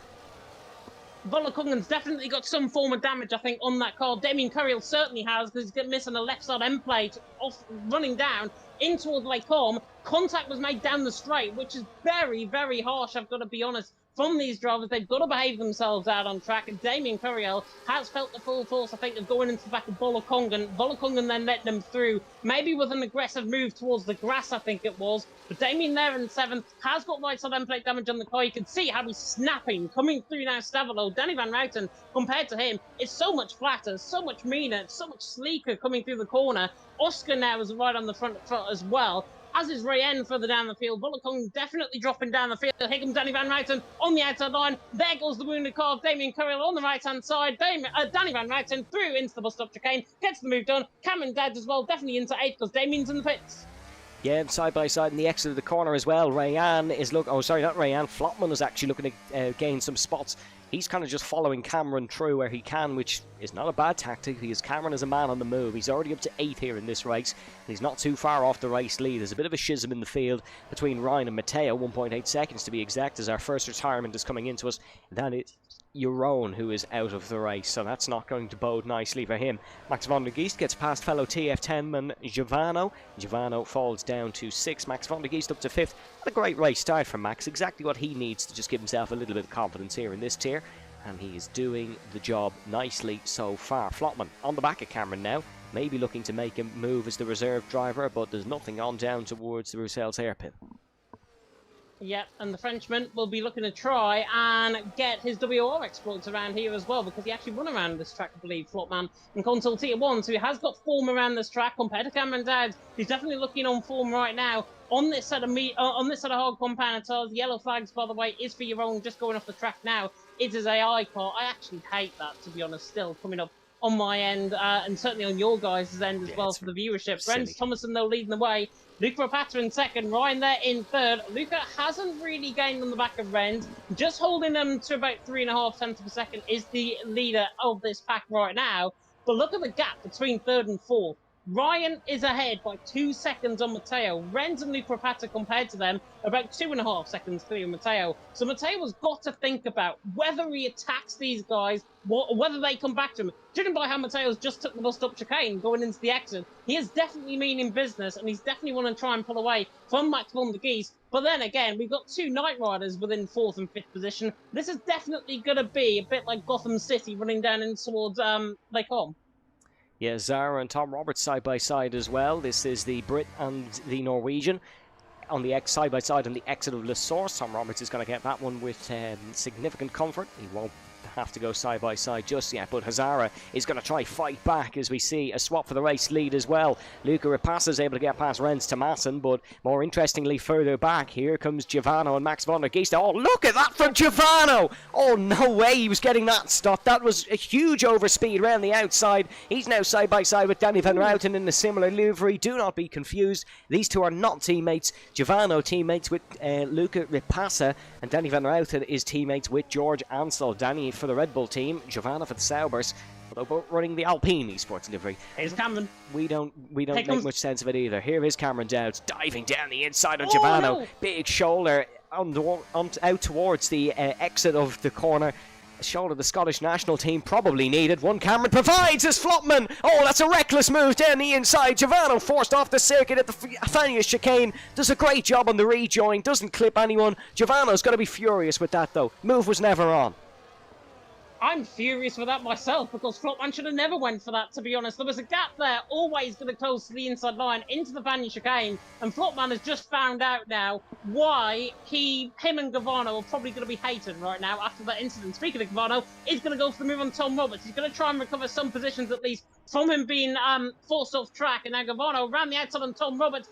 Volakongan's definitely got some form of damage, I think, on that car. Damien Curiel certainly has, because he's missing a left side end plate off running down in toward Lake Holm. Contact was made down the straight, which is very, very harsh, I've got to be honest, from these drivers. They've got to behave themselves out on track, and Damien Curiel has felt the full force, I think, of going into the back of Volakongan. Volakongan then let them through, maybe with an aggressive move towards the grass, I think it was. But Damien there in 7th has got right side end plate damage on the car. You can see how he's snapping, coming through now Stavolo. Danny Van Routen, compared to him, is so much flatter, so much meaner, so much sleeker coming through the corner. Oscar now is right on the front as well, as is Rayen further down the field. Volakongan definitely dropping down the field. Here comes Danny Van Routen on the outside line. There goes the wounded car of Damien Curiel on the right-hand side. Danny Van Routen through into the bus stop chicane. Gets the move done. Cameron Dowd as well, definitely into 8th because Damien's in the pits. Yeah, side by side in the exit of the corner as well. Rayan is not Rayan. Flotman is actually looking to gain some spots He's kind of just following Cameron through where he can, which is not a bad tactic because Cameron is a man on the move. He's already up to 8th here in this race. He's not too far off the race lead. There's a bit of a schism in the field between Ryan and Matteo, 1.8 seconds to be exact, as our first retirement is coming into us. That is Jeroen, who is out of the race, so that's not going to bode nicely for him. Max van der Geest gets past fellow TF10 man Giovanno. Giovanno falls down to 6th. Max van der Geest up to 5th. What a great race start from Max. Exactly what he needs to just give himself a little bit of confidence here in this tier. And he is doing the job nicely so far. Flotman on the back of Cameron now. Maybe looking to make him move as the reserve driver, but there's nothing on down towards the Roussel's hairpin. Yep, and the Frenchman will be looking to try and get his WR exploits around here as well, because he actually won around this track, I believe, Flotman in Console Tier 1, so he has got form around this track compared to Cameron Dowd. He's definitely looking on form right now. On this set of hard compound tires, the yellow flags, by the way, is for your own, just going off the track now. It is AI car. I actually hate that, to be honest, still coming up on my end, and certainly on your guys' end as well for the viewership. Renz Thomason, though, leading the way. Luca Rapata in 2nd, Ryan there in 3rd. Luca hasn't really gained on the back of Renz. Just holding them to about 3.5 tenths of a second is the leader of this pack right now. But look at the gap between 3rd and 4th. Ryan is ahead by 2 seconds on Matteo. Renz and Luca Rapata compared to them about 2.5 seconds clear of Matteo. So Matteo has got to think about whether he attacks these guys, whether they come back to him. Judging by how Matteo's just took the bust-up chicane going into the exit, he is definitely meaning business, and he's definitely want to try and pull away from Max van der Geest. But then again, we've got 2 Knight Riders within 4th and 5th position. This is definitely going to be a bit like Gotham City running down in towards Lake Holm. Yeah, Zara and Tom Roberts side by side as well. This is the Brit and the Norwegian on the side by side on the exit of Le Source. Tom Roberts is going to get that one with significant comfort. He won't have to go side by side just yet, but Hazara is going to try fight back as we see a swap for the race lead as well. Luca Rapasa is able to get past Renz Thomason, but more interestingly further back here comes Giovanno and Max van der Geest. Oh, look at that from Giovanno! Oh, no way he was getting that stop. That was a huge overspeed around the outside. He's now side by side with Danny van Routen in a similar livery. Do not be confused. These two are not teammates. Giovanno teammates with Luca Rapasa, and Danny van Routen is teammates with George Ansel. Danny for the Red Bull team, Giovanna for the Saubers, although both running the Alpine esports livery. Here's Cameron. We don't make much sense of it either. Here is Cameron Dowds diving down the inside on Giovanno. No. Big shoulder out towards the exit of the corner. A shoulder the Scottish national team probably needed. One Cameron provides as Flotman. Oh, that's a reckless move down the inside. Giovanno forced off the circuit at the Fanius chicane. Does a great job on the rejoin. Doesn't clip anyone. Giovanno's got to be furious with that though. Move was never on. I'm furious with that myself, because Flotman should have never went for that, to be honest. There was a gap there, always going to close to the inside line, into the Vanya chicane, and Flotman has just found out now why him and Giovanno are probably going to be hated right now after that incident. Speaking of Giovanno, he's going to go for the move on Tom Roberts. He's going to try and recover some positions, at least, from him being forced off track, and now Giovanno ran the outside on Tom Roberts.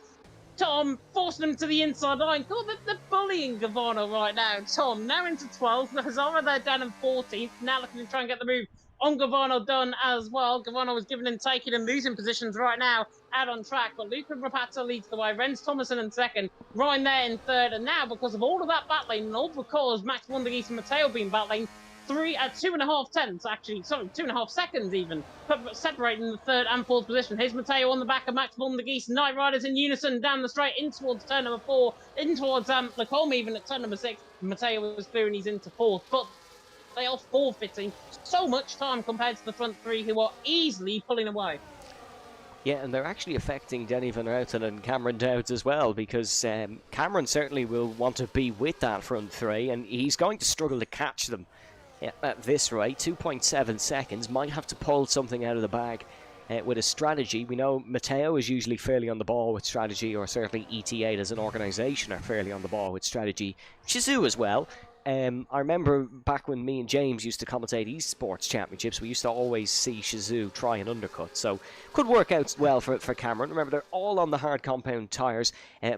Tom forcing him to the inside line. God, they're bullying Giovanno right now. Tom now into 12th. Hazara there down in 14th. Now looking to try and get the move on Giovanno done as well. Giovanno was giving and taking and losing positions right now out on track. But Luca Rapata leads the way. Renz Thomason in 2nd. Ryan there in 3rd. And now, because of all of that battling, and all because Max van der Geest and Matteo been battling, 2.5 tenths, actually, sorry, 2.5 seconds even, separating the 3rd and 4th position. Here's Matteo on the back of Max van der Geest. Knight Riders in unison down the straight, in towards turn number 4, in towards Lacombe even at turn number 6. Matteo was clear and he's into 4th, but they are forfeiting so much time compared to the front 3 who are easily pulling away. Yeah, and they're actually affecting Denny Van Routen and Cameron Dowds as well, because Cameron certainly will want to be with that front 3, and he's going to struggle to catch them. Yeah, at this rate, 2.7 seconds, might have to pull something out of the bag with a strategy. We know Matteo is usually fairly on the ball with strategy, or certainly ET8 as an organisation are fairly on the ball with strategy. Shizou as well. I remember back when me and James used to commentate esports championships, we used to always see Shizou try an undercut, so could work out well for Cameron. Remember, they're all on the hard compound tyres,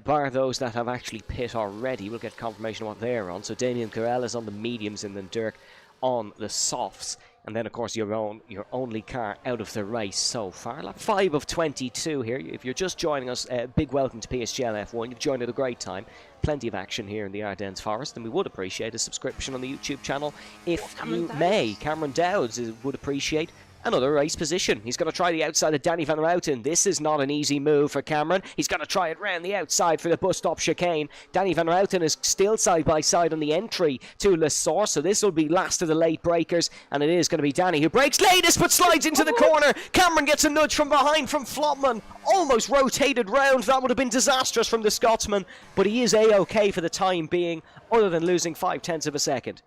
bar those that have actually pit already. We'll get confirmation of what they're on. So Damien Carell is on the mediums and then Dirk on the softs. And then, of course, your only car out of the race so far. Lap 5 of 22 here. If you're just joining us, big welcome to PSGL F1. You've joined at a great time. Plenty of action here in the Ardennes Forest, and we would appreciate a subscription on the YouTube channel if you may. Cameron Dowds would appreciate another race position. He's going to try the outside of Danny Van Routen. This is not an easy move for Cameron. He's going to try it round the outside for the bus stop chicane. Danny Van Routen is still side by side on the entry to Le Source, so this will be last of the late breakers, and it is going to be Danny who breaks latest but slides into the corner. Cameron gets a nudge from behind from Flopman. Almost rotated round. That would have been disastrous from the Scotsman, but he is A-OK for the time being, other than losing 0.5 of a second.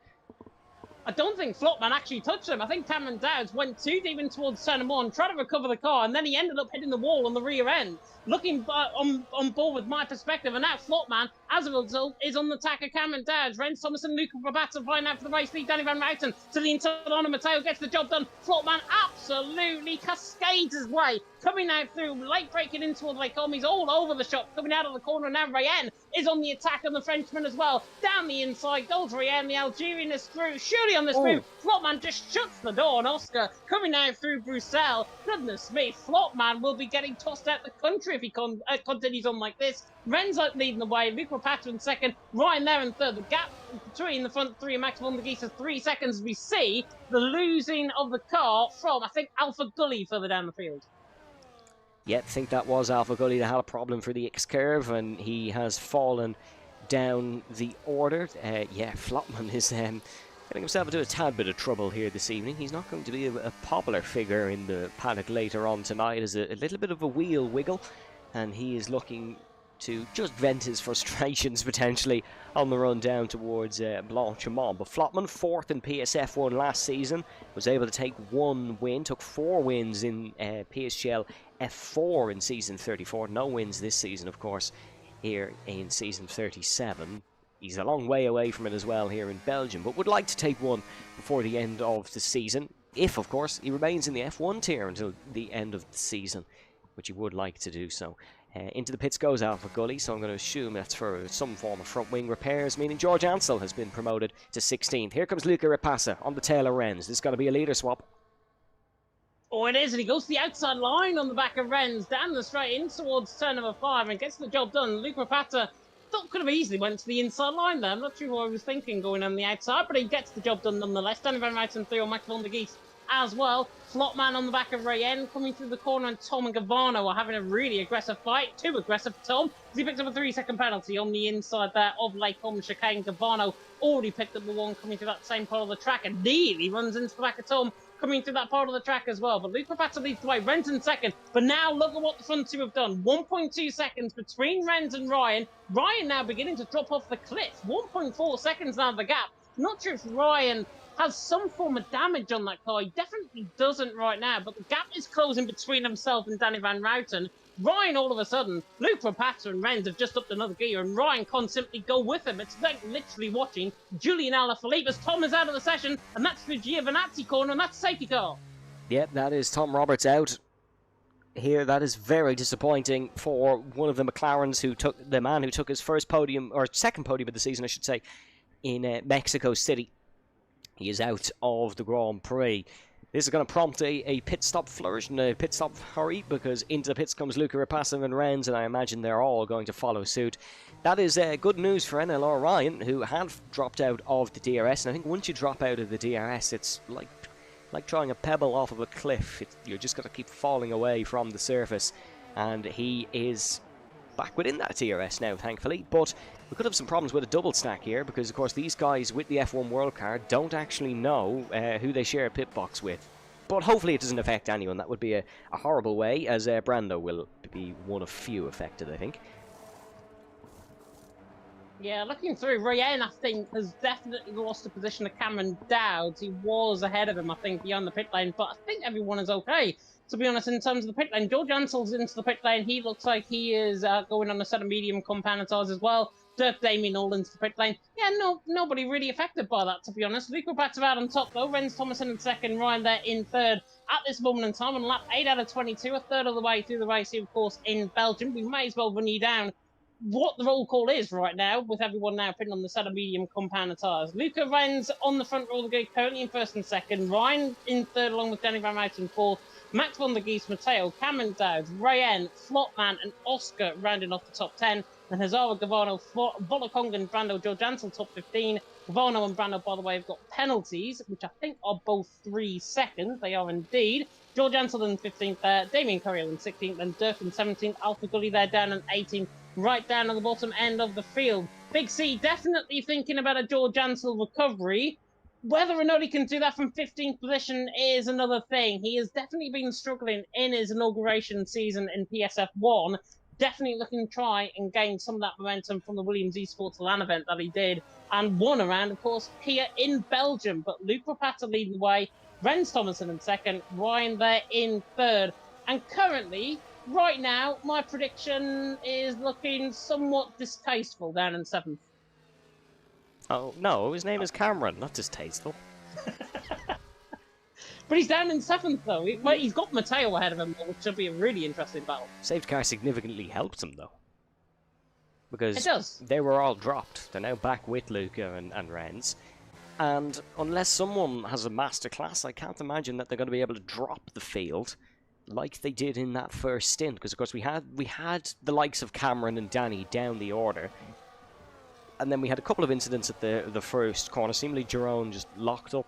I don't think Flopman actually touched him. I think Cameron Dowds went too deep in towards turn 1, tried to recover the car, and then he ended up hitting the wall on the rear end. Looking on board with my perspective, and now Flopman, as a result, is on the attack of Cameron Dowds. Renz Thomason, Luca Rabata flying out for the race lead. Danny Van Routen to the Interdona. Mateo gets the job done. Flopman absolutely cascades his way, coming out through, late breaking in towards Lake He's all over the shop, coming out of the corner. Now Rayen is on the attack on the Frenchman as well. Down the inside goes Rayen. The Algerian is through. Surely on this move, Flopman just shuts the door on Oscar, coming out through Bruxelles. Goodness me, Flopman will be getting tossed out the country if he continues on like this. Renz leading the way, Luke Rapata in second, Ryan there in third. The gap between the front three and Max von der Gies is 3 seconds. We see the losing of the car from, I think, Alpha Gully further down the field. Yeah, I think that was Alpha Gully that had a problem for the X-Curve, and he has fallen down the order. Yeah, Flopman is getting himself into a tad bit of trouble here this evening. He's not going to be a popular figure in the paddock later on tonight. There's a little bit of a wheel wiggle, and he is looking to just vent his frustrations potentially on the run down towards Blanchimont. But Flopman, 4th in PSF1 last season, was able to take 1 win, took 4 wins in PSGL F4 in season 34. No wins this season, of course, here in season 37. He's a long way away from it as well here in Belgium, but would like to take 1 before the end of the season, if, of course, he remains in the F1 tier until the end of the season, which he would like to do so. Into the pits goes Alpha Gully, so I'm going to assume that's for some form of front wing repairs, meaning George Ansell has been promoted to 16th. Here comes Luca Rapasa on the tail of Renz. This is going to be a leader swap. Oh, it is, and he goes to the outside line on the back of Renz, down the straight in towards turn number 5, and gets the job done. Luke Rapata could have easily went to the inside line there. I'm not sure what I was thinking going on the outside, but he gets the job done nonetheless. Danny Van Routen through on Max von der Gies as well. Flopman on the back of Rayen coming through the corner, and Tom and Gavano are having a really aggressive fight. Too aggressive for Tom, because he picked up a 3-second penalty on the inside there of Lake chicane. Gavano already picked up the one coming through that same part of the track, and nearly runs into the back of Tom coming through that part of the track as well. But Luke Rapata leads the way. Renz in second. But now look at what the front two have done. 1.2 seconds between Renz and Ryan. Ryan now beginning to drop off the cliff. 1.4 seconds now the gap. Not sure if Ryan has some form of damage on that car. He definitely doesn't right now. But the gap is closing between himself and Danny Van Routen. Ryan, all of a sudden, Luke Rapata and Renz have just upped another gear, and Ryan can't simply go with him. It's like literally watching Julian Alaphilippe as Tom is out of the session, and that's the Giovinazzi corner, and that's safety car. Yep, that is Tom Roberts out here. That is very disappointing for one of the McLarens the man who took his first podium, or second podium of the season, I should say, in Mexico City. He is out of the Grand Prix. This is going to prompt a pit stop flourish and a pit stop hurry, because into the pits comes Luca Rapasa and Renz, and I imagine they're all going to follow suit. That is good news for NLR Ryan, who had dropped out of the DRS, and I think once you drop out of the DRS, it's like throwing a pebble off of a cliff. You're just going to keep falling away from the surface, and he is back within that DRS now, thankfully. But we could have some problems with a double stack here, because of course these guys with the F1 World Card don't actually know who they share a pit box with. But hopefully it doesn't affect anyone. That would be a horrible way, as Brando will be one of few affected, I think. Yeah, looking through, Rayen, I think, has definitely lost the position of Cameron Dowds. He was ahead of him, I think, beyond the pit lane, but I think everyone is okay. To be honest, in terms of the pit lane, George Ansell's into the pit lane. He looks like he is going on a set of medium compound tires as well. Dirk Damien all into the pit lane. Yeah, nobody really affected by that, to be honest. Luke Rapata out on top, though. Renz Thomason in second, Ryan there in third at this moment in time on lap 8 out of 22, a third of the way through the race here, of course, in Belgium. We may as well run you down what the roll call is right now, with everyone now putting on the set of medium compound tyres. Luca Renz on the front roller grid, currently in first and second. Ryan in third, along with Danny Van Mout in fourth. Max von der Geest, Matteo, Cameron Dowd, Rayen, Flotman, and Oscar rounding off the top 10. And Hazara, Gavano, Volokongan, Brando, George Ansel top 15. Gavano and Brando, by the way, have got penalties, which I think are both 3 seconds. They are indeed. George Ansel in 15th there, Damien Courier in 16th, and Durf in 17th. Alpha Gully there down in 18th, right down at the bottom end of the field. Big C definitely thinking about a George Ansel recovery. Whether or not he can do that from 15th position is another thing. He has definitely been struggling in his inauguration season in PSF1. Definitely looking to try and gain some of that momentum from the Williams Esports LAN event that he did and won around, of course, here in Belgium. But Luke Rapata leading the way, Renz Thomason in second, Ryan there in third. And currently, right now, my prediction is looking somewhat distasteful down in seventh. Oh, no, his name is Cameron, not distasteful. But he's down in seventh, though. He's got Matteo ahead of him, which should be a really interesting battle. Safety car significantly helped him, though. Because it does. They were all dropped. They're now back with Luca and Renz. And unless someone has a masterclass, I can't imagine that they're going to be able to drop the field like they did in that first stint. Because, of course, we had the likes of Cameron and Danny down the order. And then we had a couple of incidents at the first corner. Seemingly Jerome just locked up,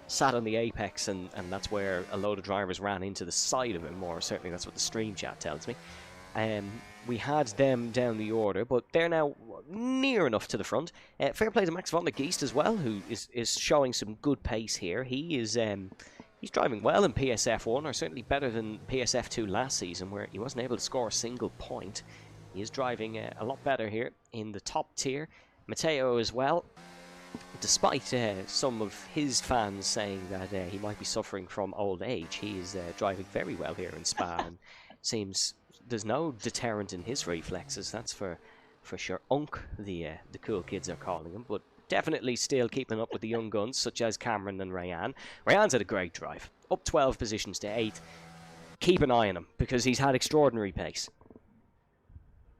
sat on the apex, and that's where a load of drivers ran into the side of him, or certainly that's what the stream chat tells me. We had them down the order, but they're now near enough to the front. Fair play to Max von der Geest as well, who is showing some good pace here. He is he's driving well in PSF1, or certainly better than PSF2 last season, where he wasn't able to score a single point. He is driving a lot better here in the top tier. Matteo as well, despite some of his fans saying that he might be suffering from old age, he is driving very well here in Spa, and seems there's no deterrent in his reflexes, that's for sure. Unk, the cool kids are calling him, but definitely still keeping up with the young guns, such as Cameron and Rayan. Rayan's had a great drive, up 12 positions to 8th. Keep an eye on him, because he's had extraordinary pace.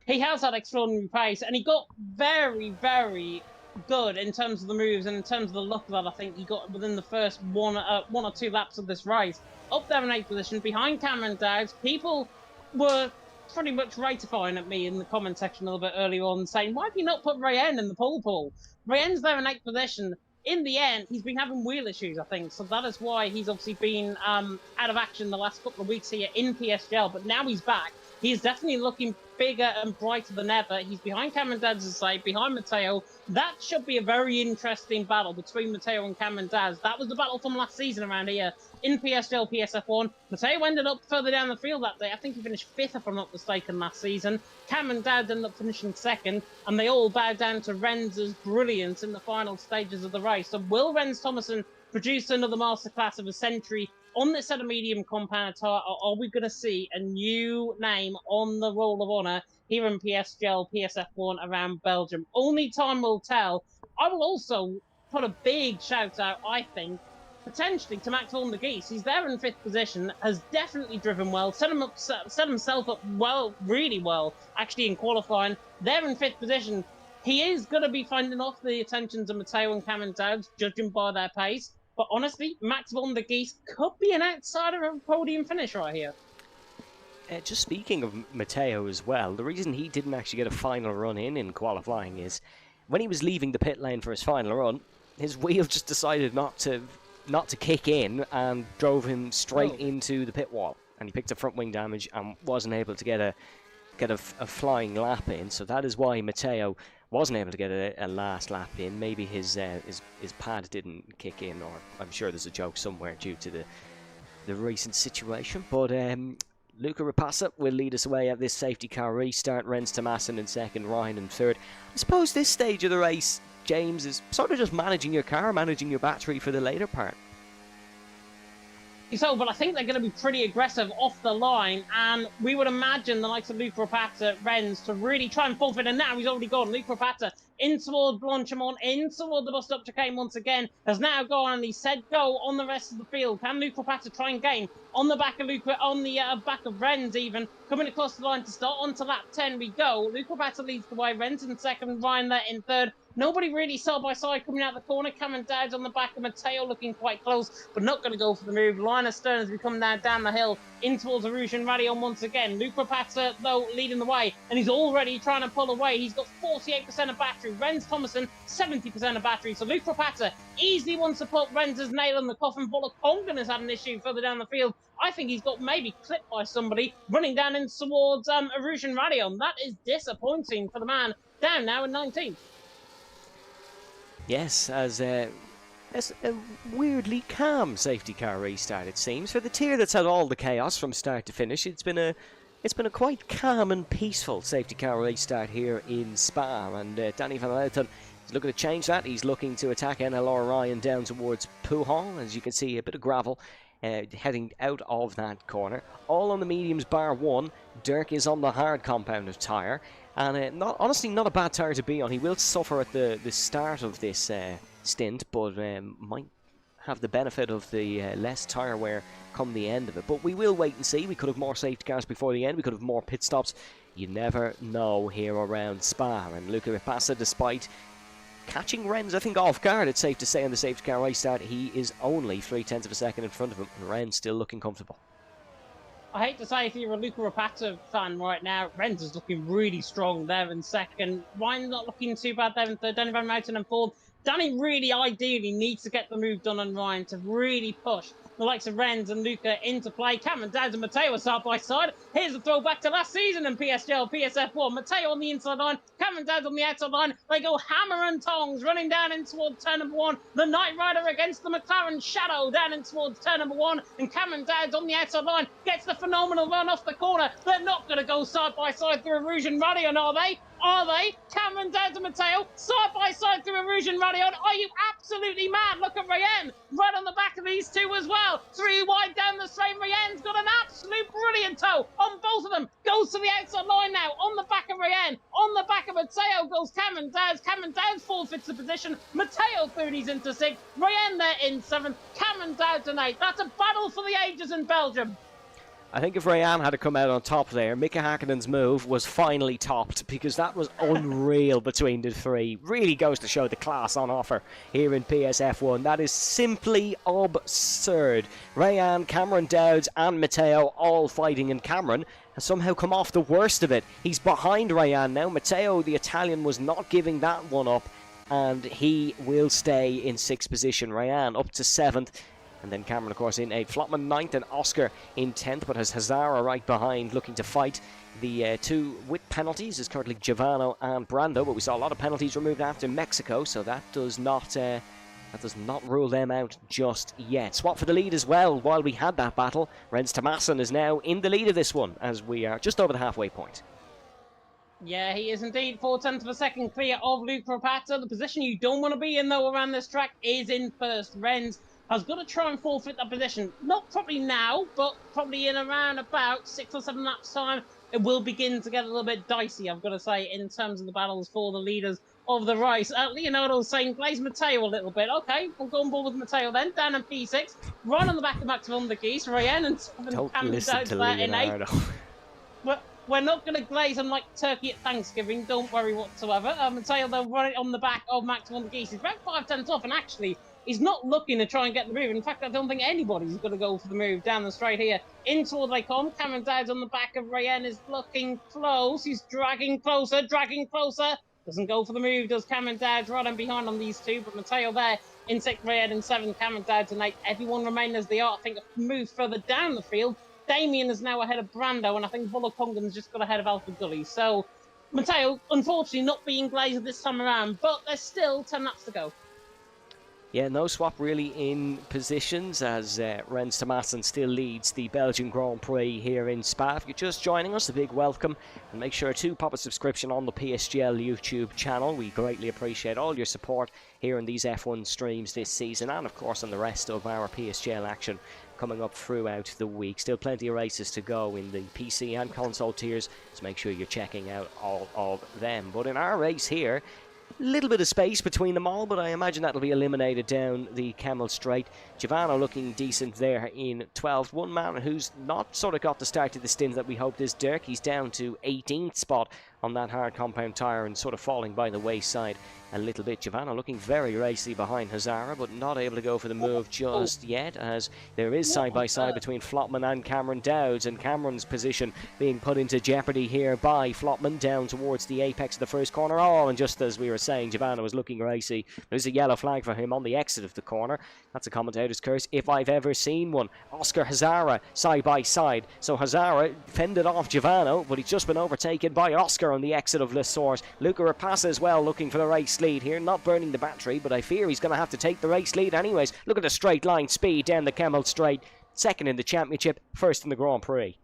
He has had extraordinary pace, and he got very, very good in terms of the moves and in terms of the luck that I think he got within the first one or two laps of this race. Up there in 8th position, behind Cameron Dowd. People were pretty much ratifying at me in the comment section a little bit earlier on, saying, why have you not put Rayen in the pole pool? Rayen's there in 8th position. In the end, he's been having wheel issues, I think, so that is why he's obviously been out of action the last couple of weeks here in PSGL, but now he's back. He is definitely looking bigger and brighter than ever. He's behind Cameron Dowd's side, behind Matteo. That should be a very interesting battle between Matteo and Cameron Dowd. That was the battle from last season around here in PSGL PSF1. Matteo ended up further down the field that day. I think he finished 5th, if I'm not mistaken, last season. Cameron Dowd ended up finishing 2nd, and they all bowed down to Renz's brilliance in the final stages of the race. So will Renz Thomason produce another masterclass of a century on this set of medium compound tire, or are we going to see a new name on the Roll of Honour here in PSGL, PSF1 around Belgium? Only time will tell. I will also put a big shout out, I think, potentially to Max von der Geest. He's there in 5th position, has definitely driven well, set himself up well, really well, actually in qualifying. There in 5th position, he is going to be finding off the attentions of Matteo and Cameron Dowd, judging by their pace. But honestly, Max von der Geest could be an outsider of a podium finish right here. Just speaking of Matteo as well, the reason he didn't actually get a final run in qualifying is when he was leaving the pit lane for his final run, his wheel just decided not to kick in and drove him straight into the pit wall, and he picked up front wing damage and wasn't able to get a flying lap in. So that is why Matteo wasn't able to get a last lap in. Maybe his pad didn't kick in, or I'm sure there's a joke somewhere due to the recent situation. But Luca Rapasa will lead us away at this safety car restart. Renz Thomason in 2nd, Ryan in 3rd. I suppose this stage of the race, James, is sort of just managing your car, managing your battery for the later part. So, but I think they're going to be pretty aggressive off the line, and we would imagine the likes of Luke Rapata, Rennes, to really try and forfeit, and now he's already gone. Luke Rapata in toward Blanchimont, in toward the bus-up chicane once again, has now gone, and he said go on the rest of the field. Can Luke Rapata try and gain on the back of back of Rennes even, coming across the line to start onto lap 10 we go. Luke Rapata leads the way, Rennes in second, Ryan there in third. Nobody really side by side coming out the corner. Cameron Dowds on the back of Matteo looking quite close, but not going to go for the move. Linus Stern as we come down the hill in towards Rouge and Radion once again. Luke Rapata, though, leading the way, and he's already trying to pull away. He's got 48% of battery. Rennes Thomason, 70% of battery. So Luke Rapata easily wants to put Rennes' nail in the coffin. Kongan has had an issue further down the field. I think he's got maybe clipped by somebody running down in towards Rouge and Radion. That is disappointing for the man down now in 19th. Yes, as a weirdly calm safety car restart, it seems, for the tier that's had all the chaos from start to finish. It's been a quite calm and peaceful safety car restart here in Spa, and Danny Van Luiten is looking to change that. He's looking to attack NLR Ryan down towards Pouhon. As you can see, a bit of gravel heading out of that corner. All on the mediums bar one. Dirk is on the hard compounded tyre. And honestly, not a bad tyre to be on. He will suffer at the start of this stint, but might have the benefit of the less tyre wear come the end of it. But we will wait and see. We could have more safety cars before the end. We could have more pit stops. You never know here around Spa. And Luca Rapasa, despite catching Rennes, I think, off guard, it's safe to say, on the safety car restart, he is only 0.3 of a second in front of him. And Rennes still looking comfortable. I hate to say, if you're a Luca Rapata fan right now, Rennes is looking really strong there in second. Ryan's not looking too bad there in third. Danny Van Mouten in fourth. Danny really ideally needs to get the move done on Ryan to really push the likes of Rennes and Luca into play. Cameron Dowds and Matteo side by side. Here's a throwback to last season in PSGL, PSF1. Matteo on the inside line, Cameron Dowds on the outside line. They go hammer and tongs running down in towards turn number one. The Knight Rider against the McLaren Shadow down in towards turn number one. And Cameron Dowds on the outside line gets the phenomenal run off the corner. They're not going to go side by side through a Rouge and Radion, are they? Are they? Cameron Dowds and Matteo side by side through a Rouge and Radion. Are you absolutely mad? Look at Ryan right on the back of these two as well. 3 wide down the straight. Ryan's got an absolute brilliant toe on both of them. Goes to the outside line now on the back of Ryan. On the back of Matteo goes Cameron Dowds. Cameron Dowds forfeits the position. Matteo 30s into 6th. Ryan there in 7th. Cameron Dowds in 8th. That's a battle for the ages in Belgium. I think if Ryan had to come out on top there, Mika Hakkinen's move was finally topped, because that was unreal between the three. Really goes to show the class on offer here in PSF1. That is simply absurd. Ryan, Cameron Dowds and Matteo all fighting, and Cameron has somehow come off the worst of it. He's behind Ryan now. Matteo, the Italian, was not giving that one up, and he will stay in 6th position. Ryan up to 7th. And then Cameron, of course, in 8th. Flotman 9th and Oscar in 10th, but has Hazara right behind looking to fight. The two with penalties is currently Giovanno and Brando, but we saw a lot of penalties removed after Mexico, so that does not rule them out just yet. Swap for the lead as well while we had that battle. Rennes Thomason is now in the lead of this one as we are just over the halfway point. Yeah, he is indeed 0.4 of a second clear of Luke Rapata. The position you don't want to be in, though, around this track is in first. Rennes has got to try and forfeit that position. Not probably now, but probably in around about 6 or 7 laps time, it will begin to get a little bit dicey, I've got to say, in terms of the battles for the leaders of the race. Leonardo's saying, plays Matteo a little bit. Okay, we'll go on board with Matteo then. Down in P6. Right on the back of Max van der Geest. Ryan and 7 Don't listen to Leonardo. We're not going to glaze them like turkey at Thanksgiving, don't worry whatsoever. Matteo, they'll run it on the back of Max van der Geest. He's about 5 tenths off, and actually, he's not looking to try and get the move. In fact, I don't think anybody's going to go for the move down the straight here. In toward they come. Cameron Dowds on the back of Ryan is looking close. He's dragging closer. Doesn't go for the move, does Cameron Dowds. Right on behind on these two, but Matteo there in 6th, Ryan in 7th, Cameron Dowds in 8th. Everyone remain as they are. I think a move further down the field. Damien is now ahead of Brando, and I think Kongan's just got ahead of Alpha Gully. So, Matteo, unfortunately, not being glazed this time around, but there's still 10 laps to go. Yeah, no swap really in positions as Rens Thomassen still leads the Belgian Grand Prix here in Spa. If you're just joining us, a big welcome, and make sure to pop a subscription on the PSGL YouTube channel. We greatly appreciate all your support here in these F1 streams this season, and of course on the rest of our PSGL action coming up throughout the week. Still plenty of races to go in the PC and console tiers, so make sure you're checking out all of them. But in our race here, little bit of space between them all, but I imagine that'll be eliminated down the Camel Straight. Giovanni looking decent there in 12th. One man who's not sort of got the start to the stint that we hoped is Dirk. He's down to 18th spot on that hard compound tyre and sort of falling by the wayside a little bit. Giovanni looking very racy behind Hazara, but not able to go for the move just yet, as there is side-by-side between Flopman and Cameron Dowds, and Cameron's position being put into jeopardy here by Flopman down towards the apex of the first corner. Oh, and just as we were saying, Giovanni was looking racy. There's a yellow flag for him on the exit of the corner. That's a commentator's curse if I've ever seen one. Oscar Hazara side-by-side. So Hazara fended off Giovanni, but he's just been overtaken by Oscar on the exit of Les Sources. Luca Rapassa as well looking for the race lead here, not burning the battery, but I fear he's going to have to take the race lead anyways. Look at the straight line speed down the Camel Straight. Second in the championship, first in the Grand Prix.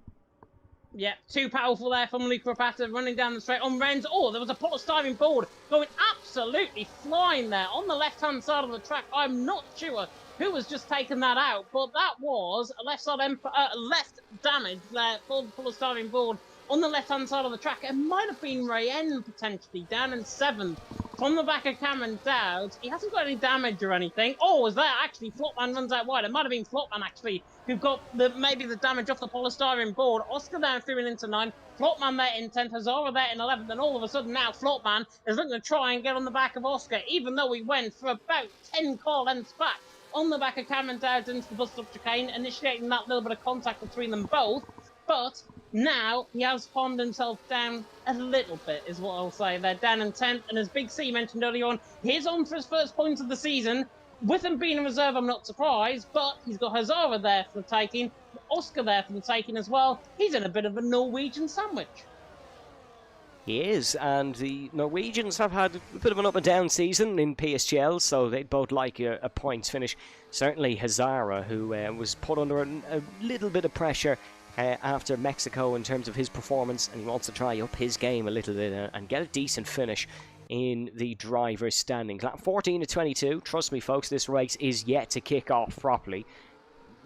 Yeah, too powerful there from Luca Rapassa running down the straight on Renz. Oh, there was a polystyrene board going absolutely flying there on the left-hand side of the track. I'm not sure who has just taken that out, but that was a left damage there for the polystyrene board on the left-hand side of the track. It might have been Rayen potentially down in 7th from the back of Cameron Dowds. He hasn't got any damage or anything. Oh, is that actually Flopman runs out wide? It might have been Flopman actually who got maybe the damage off the polystyrene board. Oscar down through and into 9. Flopman there in 10th. Hazara there in 11th. And all of a sudden now Flopman is looking to try and get on the back of Oscar, even though he went for about 10 car lengths back on the back of Cameron Dowds into the bus-stop chicane, initiating that little bit of contact between them both. But now he has calmed himself down a little bit, is what I'll say. They're down in 10th, and as Big C mentioned earlier on, he's on for his first points of the season. With him being in reserve, I'm not surprised, but he's got Hazara there for the taking, Oscar there for the taking as well. He's in a bit of a Norwegian sandwich. He is, and the Norwegians have had a bit of an up-and-down season in PSGL, so they'd both like a points finish. Certainly Hazara, who was put under a little bit of pressure after Mexico in terms of his performance, and he wants to try up his game a little bit and get a decent finish in the driver's standings. Lap 14 to 22. Trust me, folks, this race is yet to kick off properly.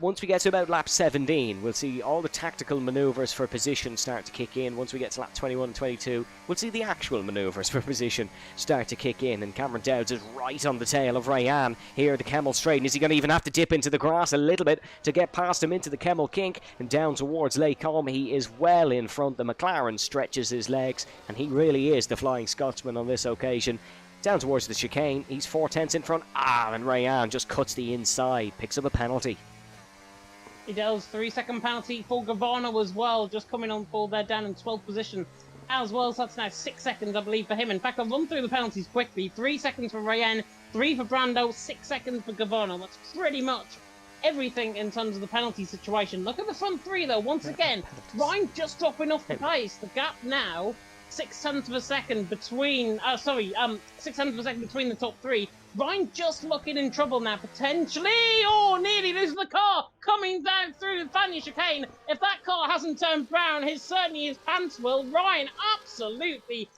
Once we get to about lap 17, we'll see all the tactical manoeuvres for position start to kick in. Once we get to lap 21 and 22, we'll see the actual manoeuvres for position start to kick in. And Cameron Dowds is right on the tail of Rayan here at the Camel Straight. And is he going to even have to dip into the grass a little bit to get past him into the Camel Kink and down towards Lake Combe? He is well in front. The McLaren stretches his legs, and he really is the Flying Scotsman on this occasion. Down towards the chicane, he's 4/10 in front. And Rayan just cuts the inside, picks up a penalty. He does. 3-second penalty for Gavano as well, just coming on board there down in 12th position as well. So that's now 6 seconds, I believe, for him. In fact, I'll run through the penalties quickly. 3 seconds for Rayen, 3 for Brando, 6 seconds for Gavano. That's pretty much everything in terms of the penalty situation. Look at the front three, though. Once again, Ryan just dropping off the pace. The gap now, 0.6 of a second between... 0.6 of a second between the top three. Ryan just looking in trouble now, potentially. Oh, nearly losing the car. Coming down through the Fania chicane. If that car hasn't turned brown, certainly his pants will. Ryan absolutely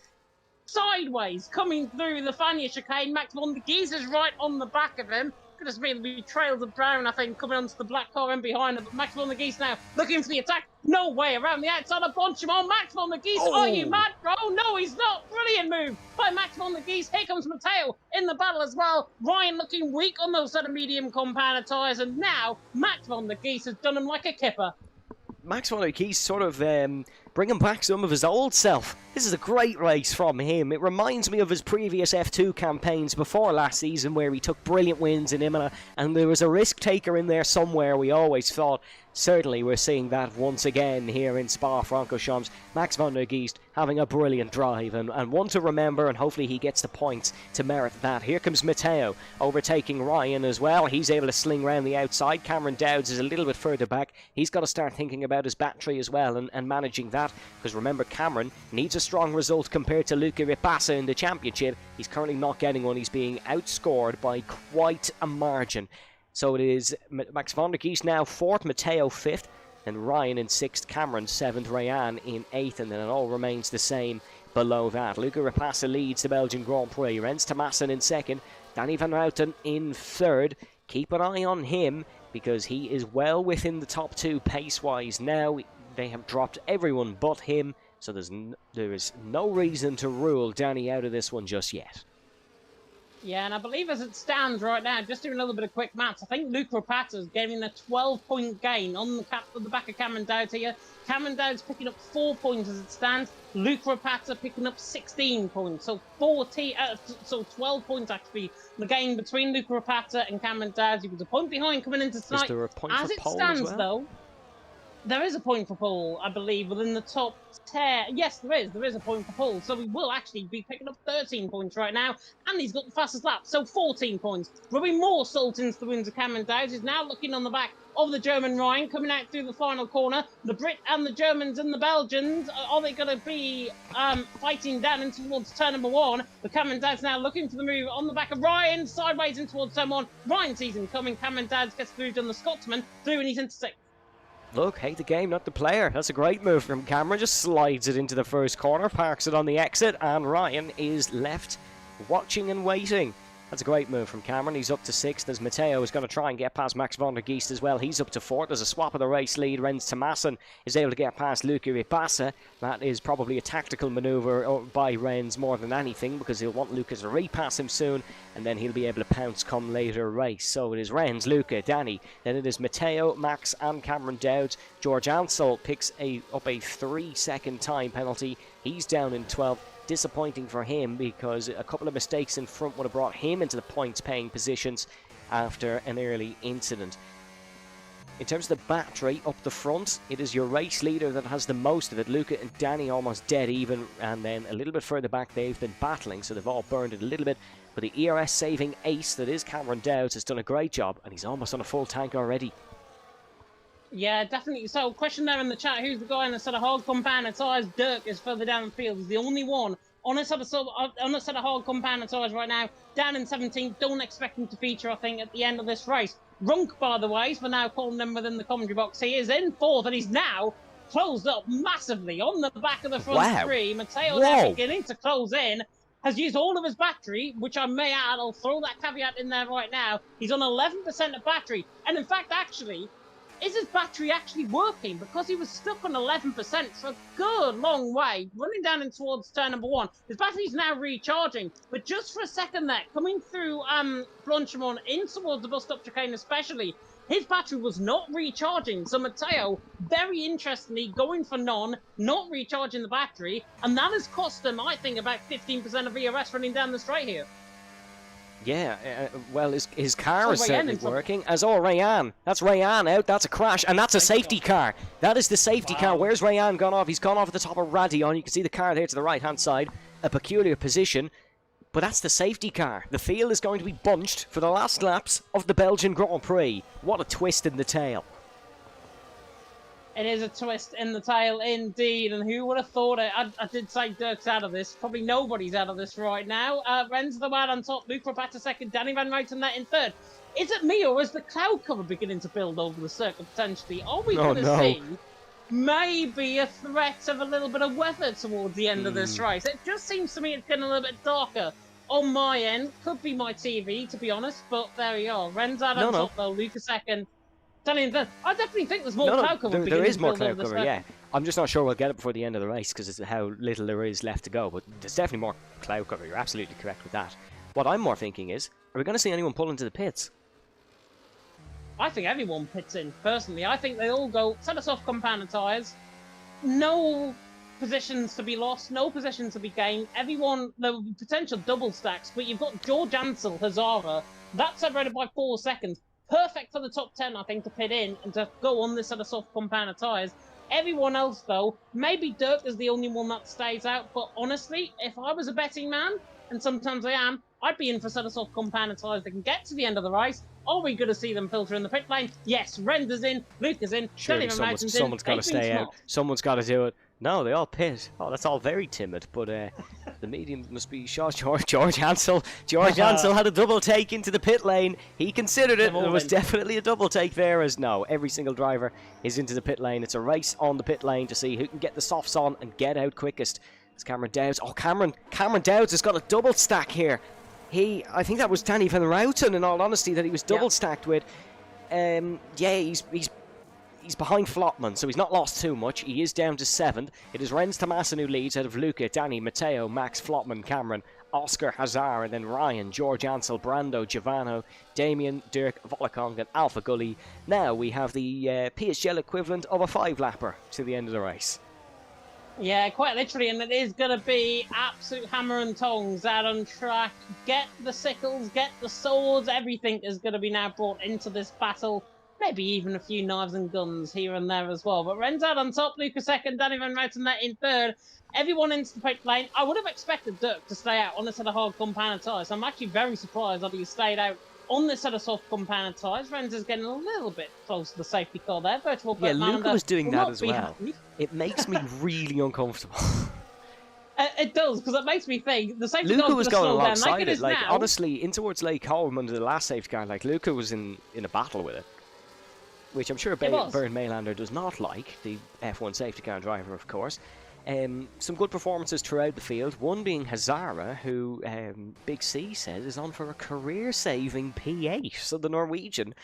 sideways coming through the Fania chicane. Max von der Gies is right on the back of him. Could have been trails of brown, I think, coming onto the black car in behind him. But Max von der Gies now looking for the attack. No way around the outside of Bonchimon. Max von der Gies, Are you mad, bro? No, he's not. Brilliant move by Max von der Gies. Here comes Matteo in the battle as well. Ryan looking weak on those sort of medium compounder tyres. And now Max von der Gies has done him like a kipper. Max von der Gies sort of bringing back some of his old self. This is a great race from him. It reminds me of his previous F2 campaigns before last season, where he took brilliant wins in Imola, and there was a risk taker in there somewhere, we always thought. Certainly we're seeing that once again here in Spa-Francorchamps. Max von der Gies having a brilliant drive and one to remember, and hopefully he gets the points to merit that. Here comes Matteo overtaking Ryan as well. He's able to sling around the outside. Cameron Dowds is a little bit further back. He's got to start thinking about his battery as well and managing that that, because remember, Cameron needs a strong result compared to Luca Ripassa in the championship. He's currently not getting one. He's being outscored by quite a margin. So it is Max van der Gies now 4th, Matteo 5th, then Ryan in 6th, Cameron 7th, Rayan in 8th, and then it all remains the same below that. Luca Ripassa leads the Belgian Grand Prix. Rens Thomassen in 2nd, Danny van Houten in 3rd. Keep an eye on him because he is well within the top 2 pace-wise now. They have dropped everyone but him, so there is no reason to rule Danny out of this one just yet. Yeah, and I believe as it stands right now, just doing a little bit of quick maths, I think Luca Ripassa is getting a 12-point gain on the back of Cameron Dowd here. Cameron Dowd's picking up 4 points as it stands. Luca Ripassa picking up 16 points. So 12 points actually. The gain between Luca Ripassa and Cameron Dowd. He was a point behind coming into tonight. Is there a point as for it pole stands, as well? though, there is a point for pole, I believe, within the top 10. Yes, there is. There is a point for pole. So he will actually be picking up 13 points right now. And he's got the fastest lap, so 14 points. Rubbing more salt into the winds of Cameron Dowd. He's now looking on the back of the German Ryan, coming out through the final corner. The Brit and the Germans and the Belgians, are they going to be fighting down in towards turn number 1? But Cameron Dowd's now looking for the move on the back of Ryan, sideways in towards turn 1. Ryan sees him coming. Cameron Dowd gets through on the Scotsman, through and he's into 6th. Look, hate the game, not the player. That's a great move from Cameron. Just slides it into the first corner, parks it on the exit, and Ryan is left watching and waiting. That's a great move from Cameron. He's up to 6th as Matteo is going to try and get past Max van der Gies as well. He's up to 4th. There's a swap of the race lead. Rens Thomassen is able to get past Luca Ripassa. That is probably a tactical manoeuvre by Rens more than anything, because he'll want Luca to repass him soon, and then he'll be able to pounce come later race. So it is Rens, Luca, Danny. Then it is Matteo, Max and Cameron Dowd. George Ansel picks up a 3-second time penalty. He's down in 12th. Disappointing for him because a couple of mistakes in front would have brought him into the points paying positions after an early incident. In terms of the battery up the front, it is your race leader that has the most of it. Luca and Danny almost dead even, and then a little bit further back they've been battling, so they've all burned it a little bit. But the ERS saving ace that is Cameron Dowd has done a great job, and he's almost on a full tank already. Yeah, definitely. So, question there in the chat: who's the guy in a set of hard compound tyres? Dirk is further down the field. He's the only one on a set of hard compound tyres right now. Down in 17th. Don't expect him to feature, I think, at the end of this race. Runk, by the way, for now calling them within the commentary box. He is in 4th, and he's now closed up massively on the back of the front three. Matteo now beginning to close in. Has used all of his battery, which I may add, I'll throw that caveat in there right now. He's on 11% of battery, and in fact, actually. Is his battery actually working? Because he was stuck on 11% for a good long way, running down in towards turn number 1. His battery's now recharging, but just for a second there, coming through Blanchimont in towards the bus stop chicane especially, his battery was not recharging. So Matteo, very interestingly, going for not recharging the battery, and that has cost him, I think, about 15% of ERS running down the straight here. Yeah, well, his car is certainly working. As Rayan. That's Rayan out. That's a crash. And that's a safety car. That is the safety car. Where's Rayan gone off? He's gone off at the top of Radion. You can see the car there to the right-hand side. A peculiar position. But that's the safety car. The field is going to be bunched for the last laps of the Belgian Grand Prix. What a twist in the tail. It is a twist in the tail indeed, and who would have thought it? I did say Dirk's out of this. Probably nobody's out of this right now. Ren's the man on top, Luca Ripassa 2nd, Danny van Houten in 3rd. Is it me, or is the cloud cover beginning to build over the circuit potentially? Are we going to see maybe a threat of a little bit of weather towards the end of this race? It just seems to me it's getting a little bit darker on my end. Could be my TV, to be honest, but there we are. Ren's out on top, though, Luca 2nd. I definitely think there's more cloud cover. There is more cloud cover, yeah. I'm just not sure we'll get it before the end of the race because of how little there is left to go. But there's definitely more cloud cover. You're absolutely correct with that. What I'm more thinking is, are we going to see anyone pull into the pits? I think everyone pits in, personally. I think they all go, set us off compound tyres. No positions to be lost, no positions to be gained. Everyone, there will be potential double stacks, but you've got George Ansel, Hazara. That's separated by 4 seconds. Perfect for the top 10, I think, to pit in and to go on this set of soft compound tyres. Everyone else, though, maybe Dirk is the only one that stays out, but honestly, if I was a betting man, and sometimes I am, I'd be in for a set of soft compound tyres that can get to the end of the race. Are we going to see them filter in the pit lane? Yes, Render's in, Luke is in, surely someone's got to stay out. Someone's got to do it. No, they all pit. Oh, that's all very timid. But the medium must be George Hansel. George Hansel had a double take into the pit lane. He considered it. There was definitely a double take there. As no, every single driver is into the pit lane. It's a race on the pit lane to see who can get the softs on and get out quickest. It's Cameron Dowds. Oh, Cameron Dowds has got a double stack here. I think that was Danny Van Routen, in all honesty, that he was double stacked with. Yeah, he's behind Flotman, so he's not lost too much. He is down to 7th. It is Renz Tomasin who leads out of Luca, Danny, Matteo, Max, Flotman, Cameron, Oscar, Hazard, and then Ryan, George Ansel, Brando, Giovanno, Damien, Dirk, Volokong, and Alpha Gully. Now we have the PSGL equivalent of a 5-lapper to the end of the race. Yeah, quite literally, and it is going to be absolute hammer and tongs out on track. Get the sickles, get the swords, everything is going to be now brought into this battle. Maybe even a few knives and guns here and there as well. But Ren's out on top, Luca second, Danny Van Routen there in third. Everyone into the pit lane. I would have expected Dirk to stay out on a set of hard compounded tyres. I'm actually very surprised that he stayed out on this set of soft compounded tyres. Renz is getting a little bit close to the safety car there. Virtual yeah, Luca was doing that as well. It makes me really uncomfortable. It does, because it makes me think the safety Luca car was going alongside it. Like, honestly, in towards Lake Holm under the last safety car, like, Luca was in a battle with it. Which I'm sure Bernd Maylander does not like, the F1 safety car driver, of course. Some good performances throughout the field, one being Hazara, who Big C says is on for a career-saving P8, so the Norwegian